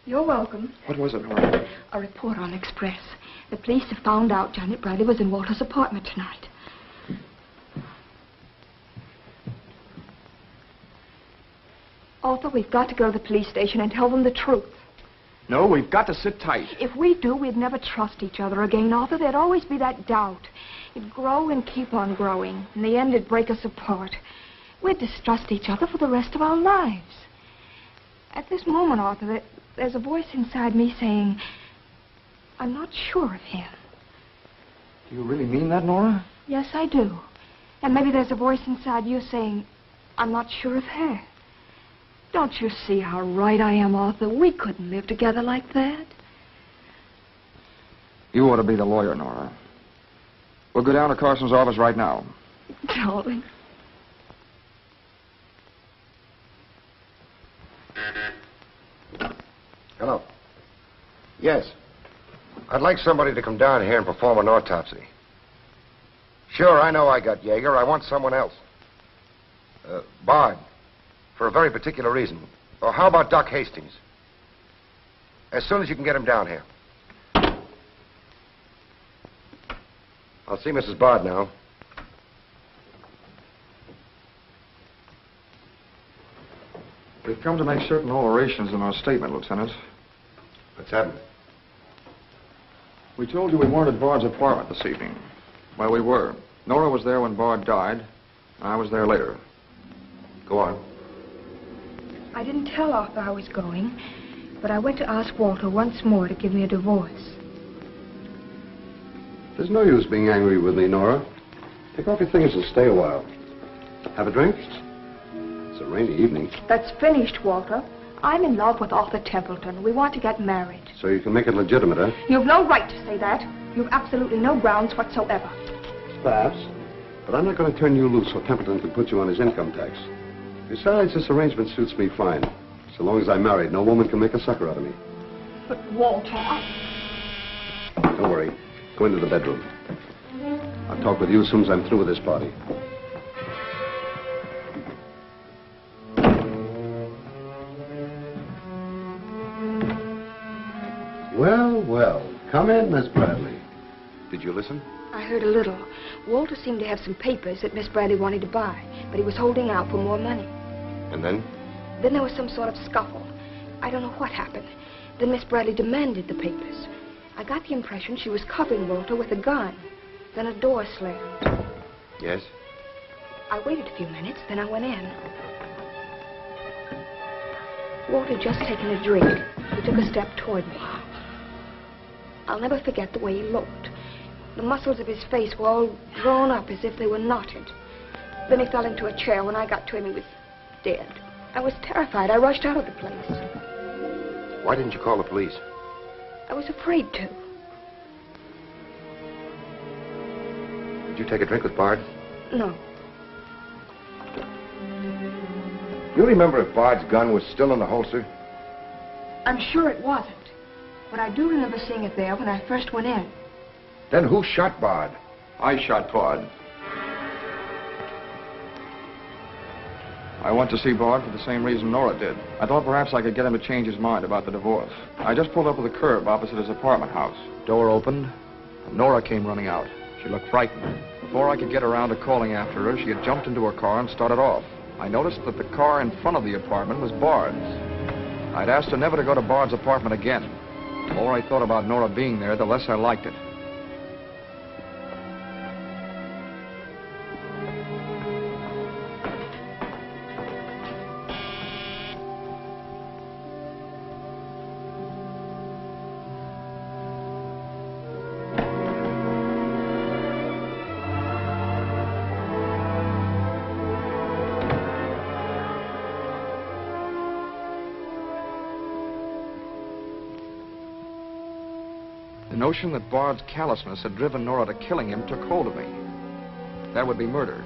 You're welcome. What was it, Nora? A report on Express. The police have found out Janet Bradley was in Walter's apartment tonight. Arthur, we've got to go to the police station and tell them the truth. No, we've got to sit tight. If we do, we'd never trust each other again, Arthur. There'd always be that doubt. It'd grow and keep on growing. In the end, it'd break us apart. We'd distrust each other for the rest of our lives. At this moment, Arthur, there's a voice inside me saying, I'm not sure of him. Do you really mean that, Nora? Yes, I do. And maybe there's a voice inside you saying, I'm not sure of her. Don't you see how right I am, Arthur? We couldn't live together like that. You ought to be the lawyer, Nora. We'll go down to Carson's office right now. Darling. Hello. Yes. I'd like somebody to come down here and perform an autopsy. Sure, I know I got Jaeger. I want someone else. Bard. For a very particular reason. Or how about Doc Hastings? As soon as you can get him down here. I'll see Mrs. Bard now. We've come to make certain alterations in our statement, Lieutenant. What's happened? We told you we weren't at Bard's apartment this evening. Well, we were. Nora was there when Bard died. I was there later. Go on. I didn't tell Arthur I was going, but I went to ask Walter once more to give me a divorce. There's no use being angry with me, Nora. Take off your things and stay a while. Have a drink? It's a rainy evening. That's finished, Walter. I'm in love with Arthur Templeton. We want to get married. So you can make it legitimate, huh? You've no right to say that. You've absolutely no grounds whatsoever. Perhaps. But I'm not going to turn you loose so Templeton can put you on his income tax. Besides, this arrangement suits me fine. So long as I'm married, no woman can make a sucker out of me. But, Walter, Don't worry. Go into the bedroom. I'll talk with you as soon as I'm through with this party. Well, well. Come in, Miss Bradley. Did you listen? I heard a little. Walter seemed to have some papers that Miss Bradley wanted to buy, but he was holding out for more money. And then? Then there was some sort of scuffle. I don't know what happened. Then Miss Bradley demanded the papers. I got the impression she was covering Walter with a gun. Then a door slammed. Yes? I waited a few minutes, then I went in. Walter had just taken a drink. He took a step toward me. I'll never forget the way he looked. The muscles of his face were all drawn up as if they were knotted. Then he fell into a chair. When I got to him, he was dead. I was terrified. I rushed out of the place. Why didn't you call the police? I was afraid to. Did you take a drink with Bard? No. You remember if Bard's gun was still in the holster? I'm sure it wasn't. But I do remember seeing it there when I first went in. Then who shot Bard? I shot Bard. I went to see Bard for the same reason Nora did. I thought perhaps I could get him to change his mind about the divorce. I just pulled up at the curb opposite his apartment house. Door opened, and Nora came running out. She looked frightened. Before I could get around to calling after her, she had jumped into her car and started off. I noticed that the car in front of the apartment was Bard's. I'd asked her never to go to Bard's apartment again. The more I thought about Nora being there, the less I liked it. The notion that Bard's callousness had driven Nora to killing him took hold of me. That would be murder.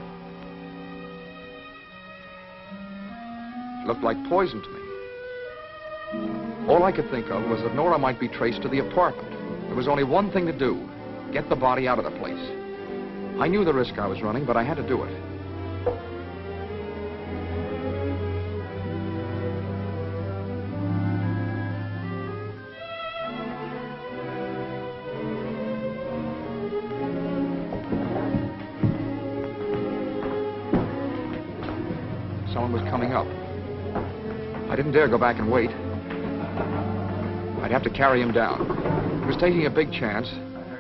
It looked like poison to me. All I could think of was that Nora might be traced to the apartment. There was only one thing to do: get the body out of the place. I knew the risk I was running, but I had to do it. Someone was coming up. I didn't dare go back and wait. I'd have to carry him down. He was taking a big chance,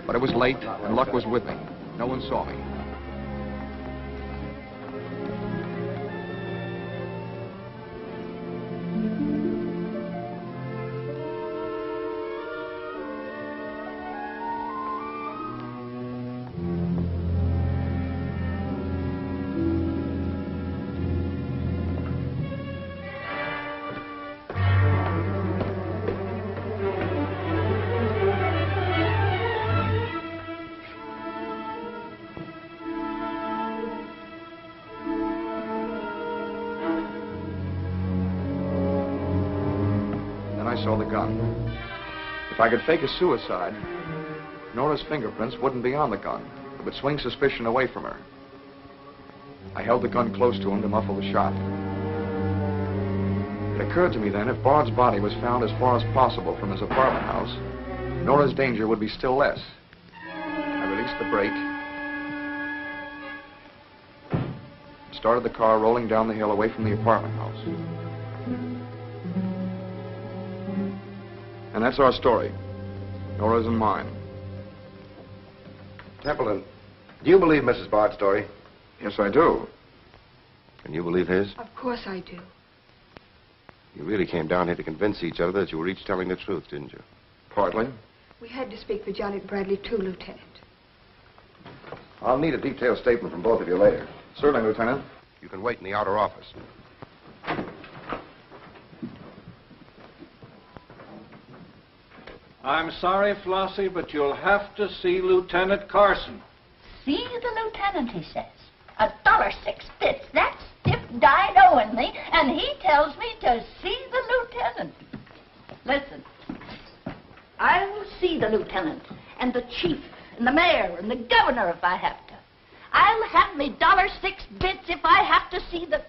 but it was late, and luck was with me. No one saw me. saw the gun. If I could fake a suicide, Nora's fingerprints wouldn't be on the gun. It would swing suspicion away from her. I held the gun close to him to muffle the shot. It occurred to me then, if Bard's body was found as far as possible from his apartment house, Nora's danger would be still less. I released the brake, started the car rolling down the hill away from the apartment house. And that's our story. Nora's and mine. Templeton, do you believe Mrs. Bard's story? Yes, I do. And you believe his? Of course I do. You really came down here to convince each other that you were each telling the truth, didn't you? Partly. We had to speak for Janet Bradley, too, Lieutenant. I'll need a detailed statement from both of you later. Certainly, Lieutenant. You can wait in the outer office. I'm sorry, Flossie, but you'll have to see Lieutenant Carson. See the lieutenant, he says. $1.06. That's stiff died owing me, and he tells me to see the lieutenant. Listen, I'll see the lieutenant, and the chief, and the mayor, and the governor if I have to. I'll have me $1.06 if I have to see the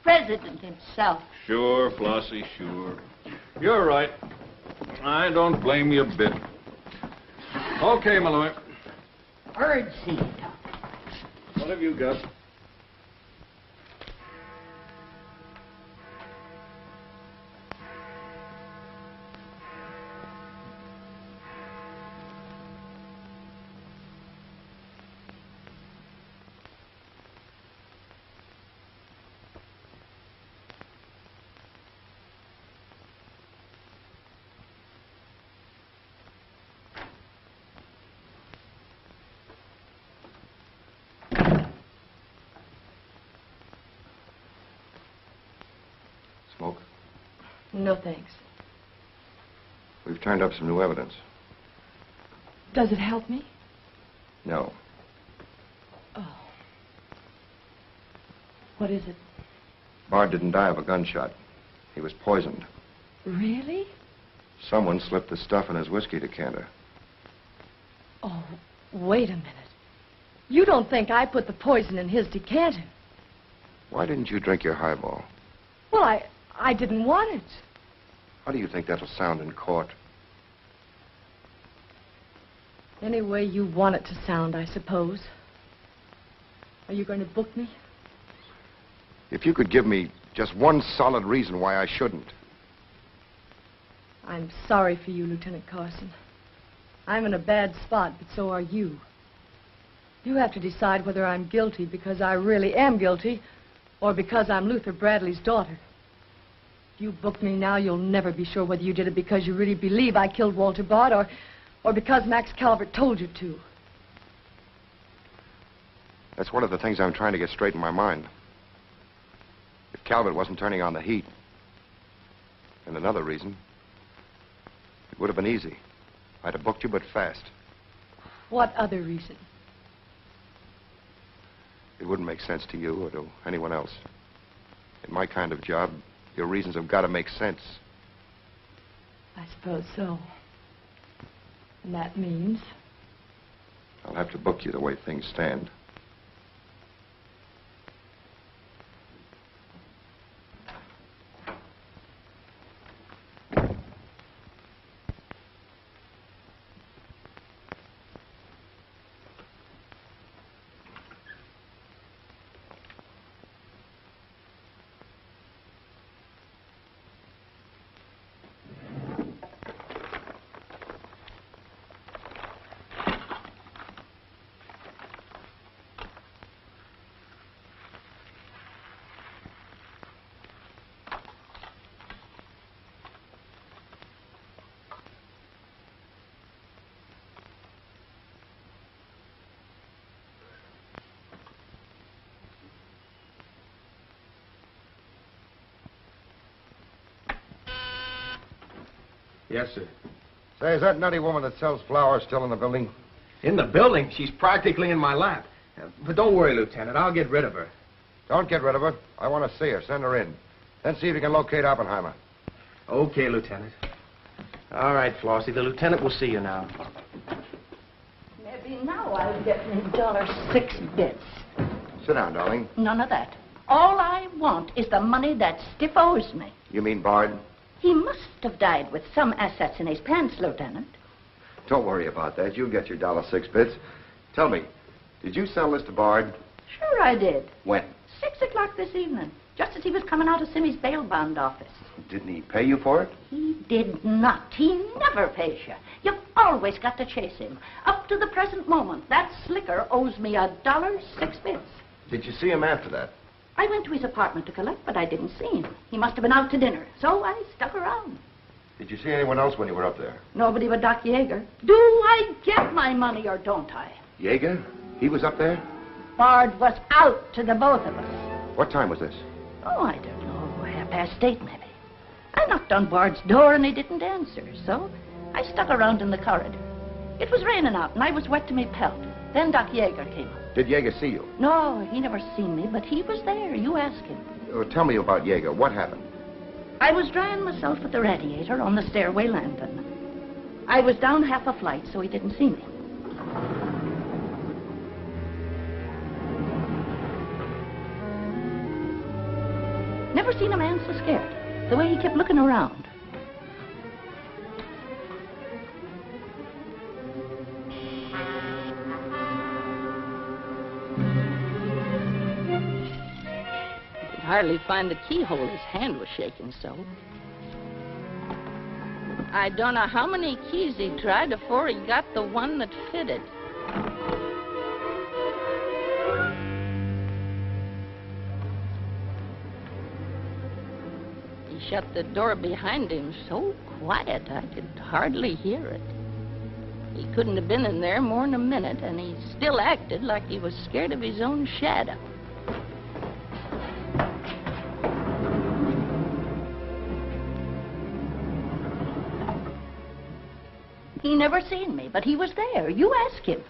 president himself. Sure, Flossie, sure. You're right. I don't blame you a bit. Okay, Malloy. Birdseed. What have you got? Smoke? No, thanks. We've turned up some new evidence. Does it help me? No. Oh. What is it? Bard didn't die of a gunshot. He was poisoned. Really? Someone slipped the stuff in his whiskey decanter. Oh, wait a minute. You don't think I put the poison in his decanter? Why didn't you drink your highball? Well, I didn't want it. How do you think that'll sound in court? Any way you want it to sound, I suppose. Are you going to book me? If you could give me just one solid reason why I shouldn't. I'm sorry for you, Lieutenant Carson. I'm in a bad spot, but so are you. You have to decide whether I'm guilty because I really am guilty or because I'm Luther Bradley's daughter. If you book me now, you'll never be sure whether you did it because you really believe I killed Walter Bard or because Max Calvert told you to. That's one of the things I'm trying to get straight in my mind. If Calvert wasn't turning on the heat, and another reason, it would have been easy. I'd have booked you, but fast. What other reason? It wouldn't make sense to you or to anyone else. In my kind of job, your reasons have got to make sense. I suppose so. And that means? I'll have to book you the way things stand. Yes, sir. Say, is that nutty woman that sells flowers still in the building? In the building? She's practically in my lap. But don't worry, Lieutenant. I'll get rid of her. Don't get rid of her. I want to see her. Send her in. Then see if you can locate Oppenheimer. Okay, Lieutenant. All right, Flossie. The lieutenant will see you now. Maybe now I'll get me $6. Sit down, darling. None of that. All I want is the money that Stiff owes me. You mean Bard? He must have died with some assets in his pants, Lieutenant. Don't worry about that. You'll get your $6. Tell me, did you sell this to Bard? Sure I did. When? 6 o'clock this evening, just as he was coming out of Simmy's bail bond office. Didn't he pay you for it? He did not. He never pays you. You've always got to chase him. Up to the present moment, that slicker owes me $6. Did you see him after that? I went to his apartment to collect, but I didn't see him. He must have been out to dinner, so I stuck around. Did you see anyone else when you were up there? Nobody but Doc Yeager. Do I get my money or don't I? Yeager? He was up there? Bard was out to the both of us. What time was this? Oh, I don't know. 8:30, maybe. I knocked on Bard's door and he didn't answer, so I stuck around in the corridor. It was raining out and I was wet to me pelt. Then Doc Yeager came up. Did Yeager see you? No, he never seen me, but he was there. You ask him. Tell me about Yeager. What happened? I was drying myself at the radiator on the stairway landing. I was down half a flight, so he didn't see me. Never seen a man so scared. The way he kept looking around. Hardly find the keyhole. His hand was shaking so. I don't know how many keys he tried before he got the one that fitted. He shut the door behind him so quiet I could hardly hear it. He couldn't have been in there more than a minute, and he still acted like he was scared of his own shadow. He never seen me, but he was there. You ask him.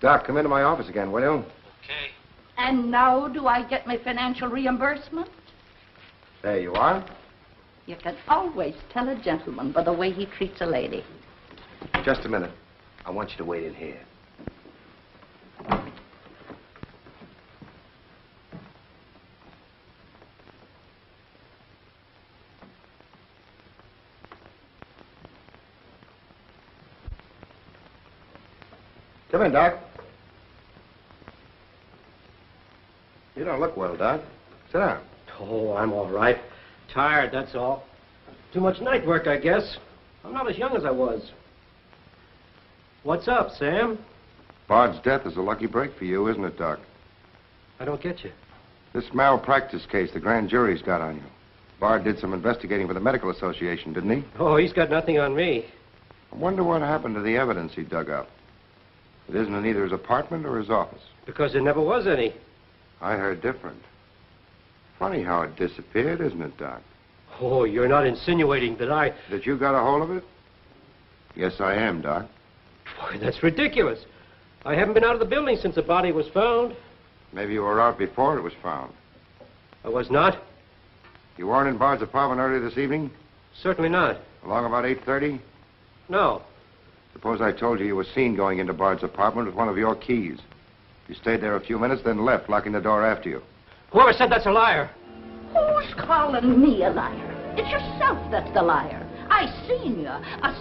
Doc, come into my office again, will you? Okay. And now do I get my financial reimbursement? There you are. You can always tell a gentleman by the way he treats a lady. Just a minute. I want you to wait in here. Come in, Doc. You don't look well, Doc. Sit down. Oh, I'm all right. Tired, that's all. Too much night work, I guess. I'm not as young as I was. What's up, Sam? Bard's death is a lucky break for you, isn't it, Doc? I don't get you. This malpractice case the grand jury's got on you. Bard did some investigating for the Medical Association, didn't he? Oh, he's got nothing on me. I wonder what happened to the evidence he dug up. It isn't in either his apartment or his office. Because there never was any. I heard different. Funny how it disappeared, isn't it, Doc? Oh, you're not insinuating that I... That you got a hold of it? Yes, I am, Doc. Boy, that's ridiculous. I haven't been out of the building since the body was found. Maybe you were out before it was found. I was not. You weren't in Bard's apartment earlier this evening? Certainly not. Along about 8:30? No. Suppose I told you you were seen going into Bard's apartment with one of your keys. You stayed there a few minutes, then left, locking the door after you. Whoever said that's a liar. Who's calling me a liar? It's yourself that's the liar. I seen you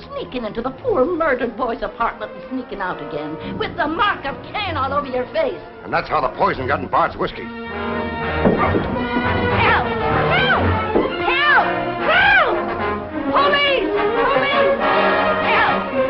sneaking into the poor murdered boy's apartment and sneaking out again with the mark of Cain all over your face. And that's how the poison got in Bard's whiskey. Help! Help! Help! Help! Police! Police! Help!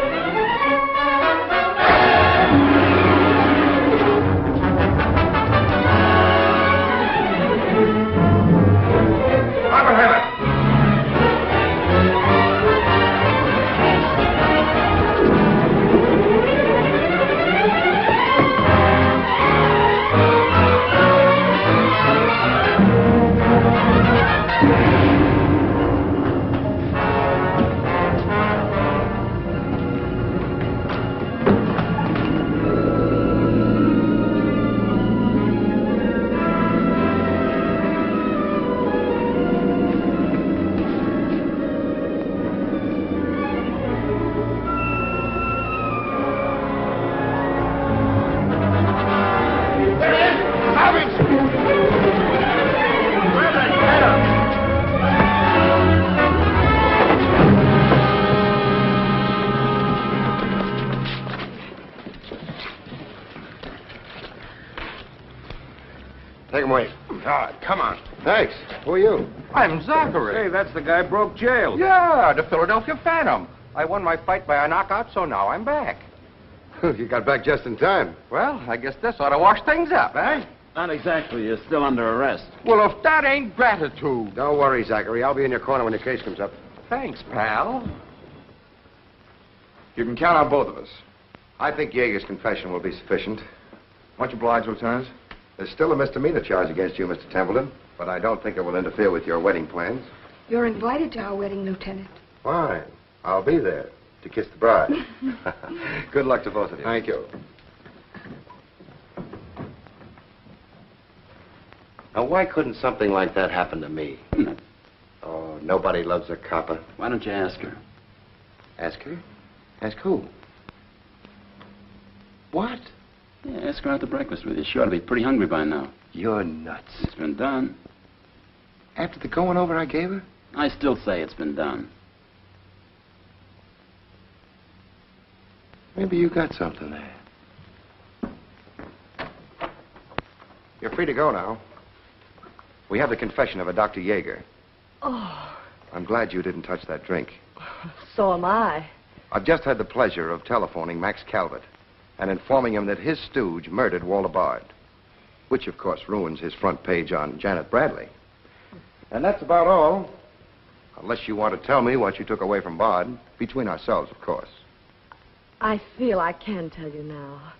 Take him away. God, come on. Thanks. Who are you? I'm Zachary. Hey, that's the guy broke jail. Yeah, the Philadelphia Phantom. I won my fight by a knockout, so now I'm back. You got back just in time. Well, I guess this ought to wash things up, eh? Not exactly. You're still under arrest. Well, if that ain't gratitude. Don't worry, Zachary. I'll be in your corner when your case comes up. Thanks, pal. You can count on both of us. I think Yeager's confession will be sufficient. Much obliged, Lieutenant. There's still a misdemeanor charge against you, Mr. Templeton, but I don't think it will interfere with your wedding plans. You're invited to our wedding, Lieutenant. Fine. I'll be there to kiss the bride. Good luck to both of you. Thank you. Now, why couldn't something like that happen to me? Oh, nobody loves a copper. Why don't you ask her? Ask her? Ask who? What? Yeah, ask her out to breakfast with you. She ought to be pretty hungry by now. You're nuts. It's been done. After the going over I gave her? I still say it's been done. Maybe you got something there. You're free to go now. We have the confession of a Dr. Yeager. Oh, I'm glad you didn't touch that drink. so am I. I've just had the pleasure of telephoning Max Calvert and informing him that his stooge murdered Walter Bard, which, of course, ruins his front page on Janet Bradley. And that's about all, unless you want to tell me what you took away from Bard, between ourselves, of course. I feel I can tell you now.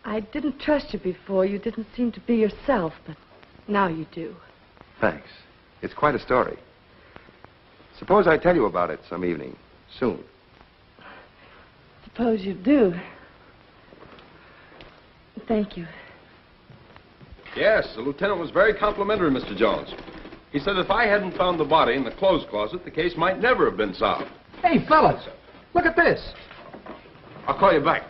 I didn't trust you before. You didn't seem to be yourself, but now you do. Thanks. It's quite a story. Suppose I tell you about it some evening, soon. Suppose you do. Thank you. Yes, the lieutenant was very complimentary, Mr. Jones. He said if I hadn't found the body in the clothes closet, the case might never have been solved. Hey, fellas, look at this. I'll call you back.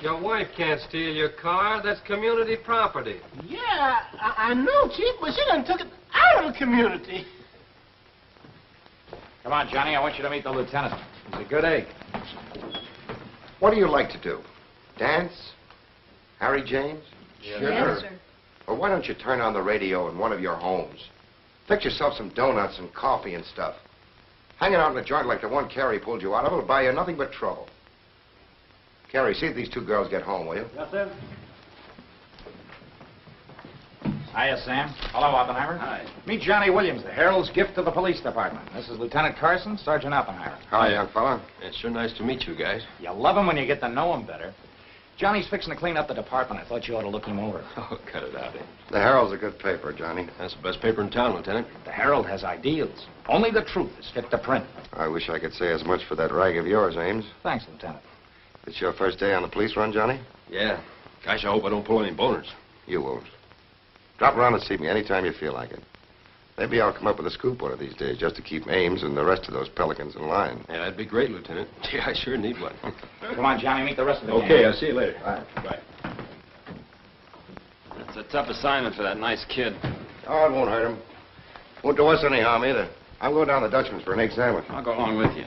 Your wife can't steal your car. That's community property. Yeah, I know, Chief, but she done took it out of the community. Come on, Johnny, I want you to meet the lieutenant. He's a good egg. What do you like to do? Dance? Harry James? Yes, sir. Or why don't you turn on the radio in one of your homes? Fix yourself some donuts and coffee and stuff. Hanging out in a joint like the one Carrie pulled you out of will buy you nothing but trouble. Carrie, see if these two girls get home, will you? Yes, sir. Hiya, Sam. Hello, Oppenheimer. Hi. Meet Johnny Williams, the Herald's gift to the police department. This is Lieutenant Carson, Sergeant Oppenheimer. Hi, young fella. It's sure nice to meet you guys. You love him when you get to know him better. Johnny's fixing to clean up the department. I thought you ought to look him over. Oh, cut it out, eh? The Herald's a good paper, Johnny. That's the best paper in town, Lieutenant. The Herald has ideals. Only the truth is fit to print. I wish I could say as much for that rag of yours, Ames. Thanks, Lieutenant. It's your first day on the police run, Johnny? Yeah. Gosh, I hope I don't pull any boners. You won't. Drop around and see me anytime you feel like it. Maybe I'll come up with a scoop one of these days just to keep Ames and the rest of those pelicans in line. Yeah, that'd be great, Lieutenant. Yeah, I sure need one. Come on, Johnny, meet the rest of the gang. Okay, I'll see you later. All right. Bye. That's a tough assignment for that nice kid. Oh, it won't hurt him. Won't do us any harm either. I'm going down to Dutchman's for an egg sandwich. I'll go along with you.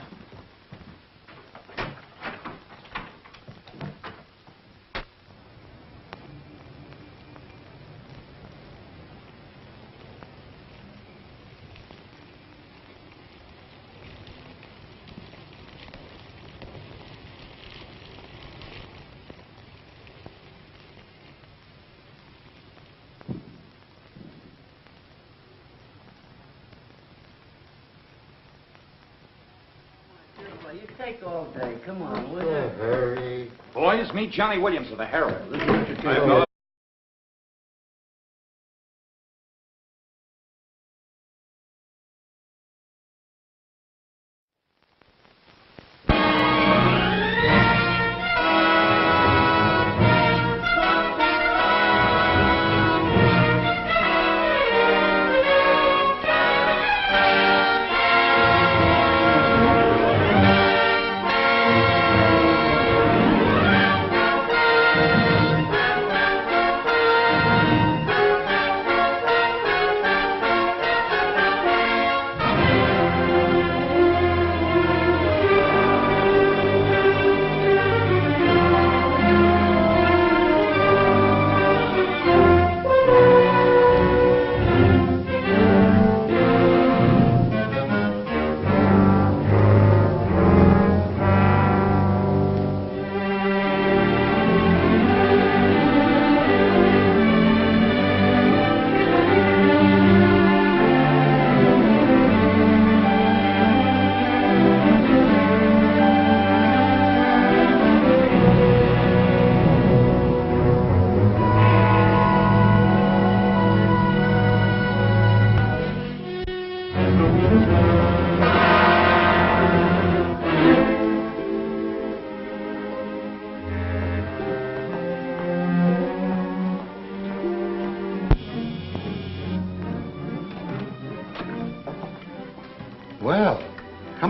You take all day. Come on, will you? Hurry. Boys, meet Johnny Williams of the Herald. This is what you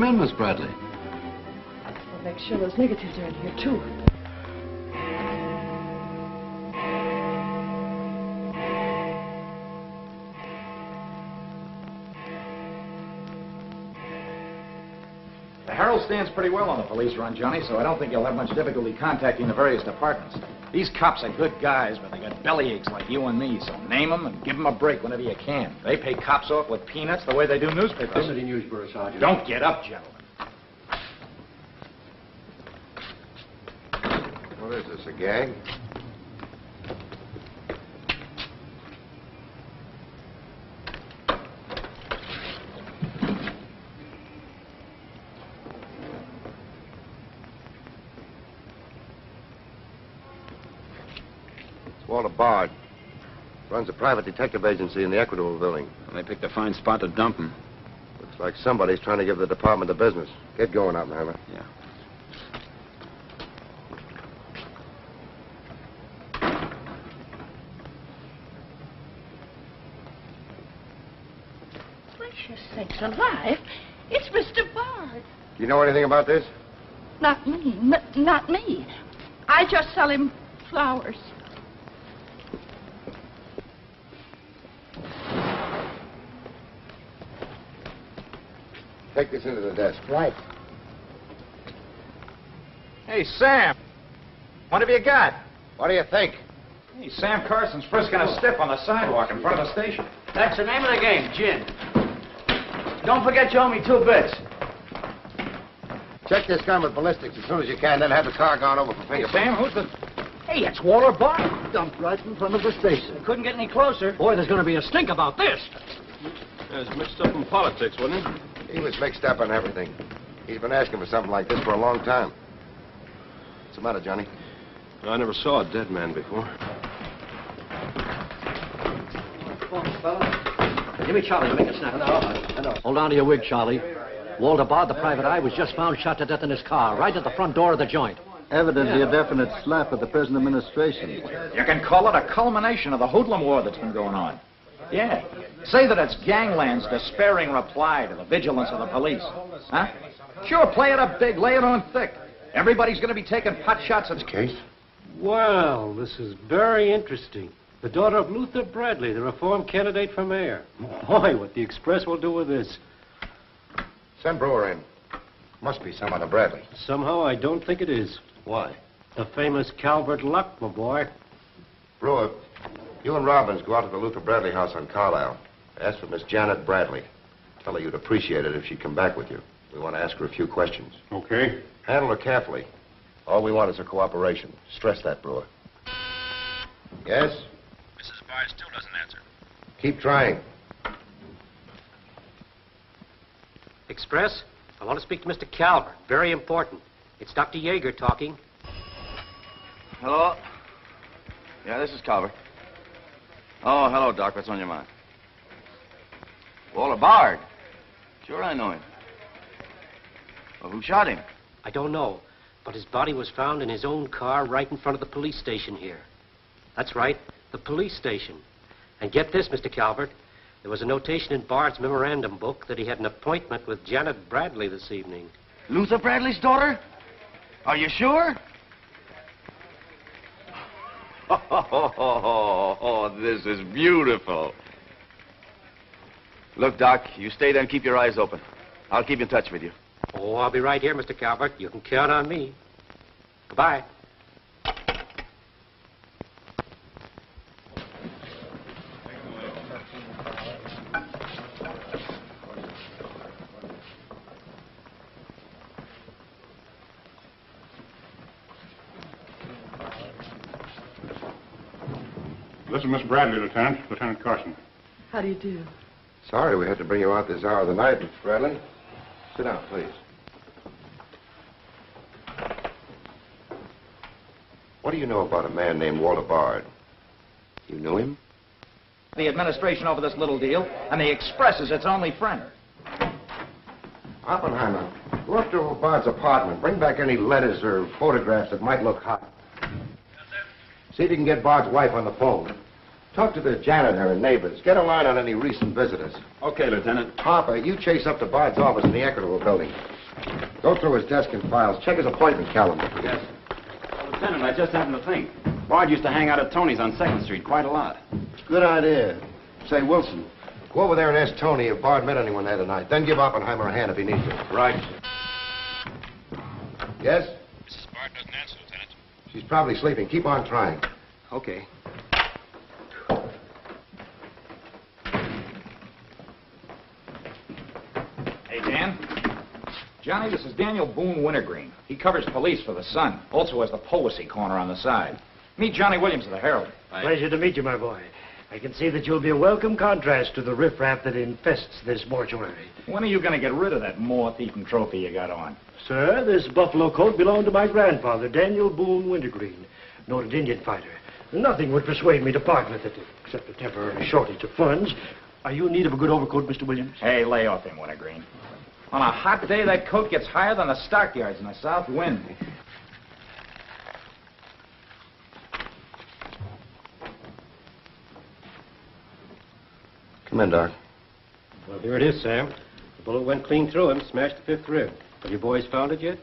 in, Miss Bradley? We'll make sure those negatives are in here, too. The Herald stands pretty well on the police run, Johnny, so I don't think you'll have much difficulty contacting the various departments. These cops are good guys, but they got bellyaches like you and me, so name them and give them a break whenever you can. They pay cops off with peanuts the way they do newspapers. City Newsbureau, Sergeant. Don't get up, gentlemen. What is this, a gag? Walter Bard. Runs a private detective agency in the Equitable building. And they picked a fine spot to dump him. Looks like somebody's trying to give the department the business. Get going, Oppenheimer. Yeah. Gracious sakes alive. It's Mr. Bard. Do you know anything about this? Not me. Not me. I just sell him flowers. Take this into the desk. Right. Hey, Sam. What have you got? What do you think? Hey, Sam Carson's frisking a stiff on the sidewalk in front of the station. That's the name of the game, gin. Don't forget you owe me 2 bits. Check this gun with ballistics as soon as you can, then have the car gone over for fingerprints. Sam, who's the... Hey, it's Walter Bard. Dumped right in front of the station. Couldn't get any closer. Boy, there's going to be a stink about this. He was mixed up in politics, wasn't he? He was mixed up on everything. He's been asking for something like this for a long time. What's the matter, Johnny? I never saw a dead man before. Give me Charlie to make a snap. No. Hold on to your wig, Charlie. Walter Bard, the private eye, was just found shot to death in his car, right at the front door of the joint. Evidently a definite slap at the present administration. You can call it a culmination of the hoodlum war that's been going on. Yeah. Say that it's Gangland's despairing reply to the vigilance of the police. Huh? Sure, play it up big, lay it on thick. Everybody's going to be taking pot shots at this case. Well, this is very interesting. The daughter of Luther Bradley, the reform candidate for mayor. Boy, what the Express will do with this. Send Brewer in. Must be some other Bradley. Somehow I don't think it is. Why? The famous Calvert Luck, my boy. Brewer, you and Robbins go out to the Luther Bradley house on Carlisle. Ask for Miss Janet Bradley. Tell her you'd appreciate it if she'd come back with you. We want to ask her a few questions. Okay. Handle her carefully. All we want is her cooperation. Stress that, Brewer. Yes? Mrs. Bard still doesn't answer. Keep trying. Express, I want to speak to Mr. Calvert. Very important. It's Dr. Yeager talking. Hello? Yeah, this is Calvert. Oh, hello, Doc. What's on your mind? Walter Bard. Sure, I know him. Well, who shot him? I don't know, but his body was found in his own car right in front of the police station here. That's right, the police station. And get this, Mr. Calvert. There was a notation in Bard's memorandum book that he had an appointment with Janet Bradley this evening. Luther Bradley's daughter? Are you sure? Oh, this is beautiful. Look, Doc, you stay there and keep your eyes open. I'll keep in touch with you. Oh, I'll be right here, Mr. Calvert. You can count on me. Goodbye. This is Miss Bradley, Lieutenant. Lieutenant Carson. How do you do? Sorry we had to bring you out this hour of the night, Miss Bradley. Sit down, please. What do you know about a man named Walter Bard? You knew him? The administration over this little deal, and the Express is its only friend. Oppenheimer, go up to Bard's apartment. Bring back any letters or photographs that might look hot. See if you can get Bard's wife on the phone. Talk to the janitor and neighbors. Get a line on any recent visitors. Okay, Lieutenant. Harper, you chase up to Bard's office in the Equitable building. Go through his desk and files. Check his appointment calendar. Yes. Lieutenant, I just happened to think. Bard used to hang out at Tony's on 2nd Street quite a lot. Good idea. Say, Wilson, go over there and ask Tony if Bard met anyone there tonight. Then give Oppenheimer a hand if he needs it. Right. Yes? Mrs. Bard doesn't answer, Lieutenant. She's probably sleeping. Keep on trying. Okay. Hey, Dan. Johnny, this is Daniel Boone Wintergreen. He covers police for the Sun. Also has the policy corner on the side. Meet Johnny Williams of the Herald. Pleasure to meet you, my boy. I can see that you'll be a welcome contrast to the riffraff that infests this mortuary. When are you going to get rid of that moth-eaten trophy you got on? Sir, this buffalo coat belonged to my grandfather, Daniel Boone Wintergreen, noted Indian fighter. Nothing would persuade me to part with it, except a temporary shortage of funds. Are you in need of a good overcoat, Mr. Williams? Hey, lay off him, Wintergreen. On a hot day, that coat gets higher than the stockyards in a south wind. Come in, Doc. Well, here it is, Sam. The bullet went clean through him, smashed the 5th rib. Have your boys found it yet?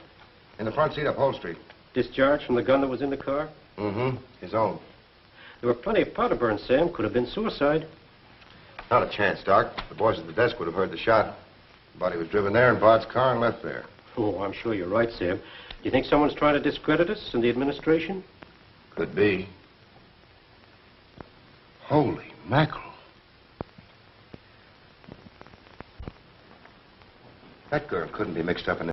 In the front seat upholstery. Discharged from the gun that was in the car? Mm-hmm. His own. There were plenty of powder burns, Sam. Could have been suicide. Not a chance, Doc. The boys at the desk would have heard the shot. The body was driven there in Bard's car and left there. Oh, I'm sure you're right, Sam. Do you think someone's trying to discredit us in the administration? Could be. Holy mackerel. That girl couldn't be mixed up in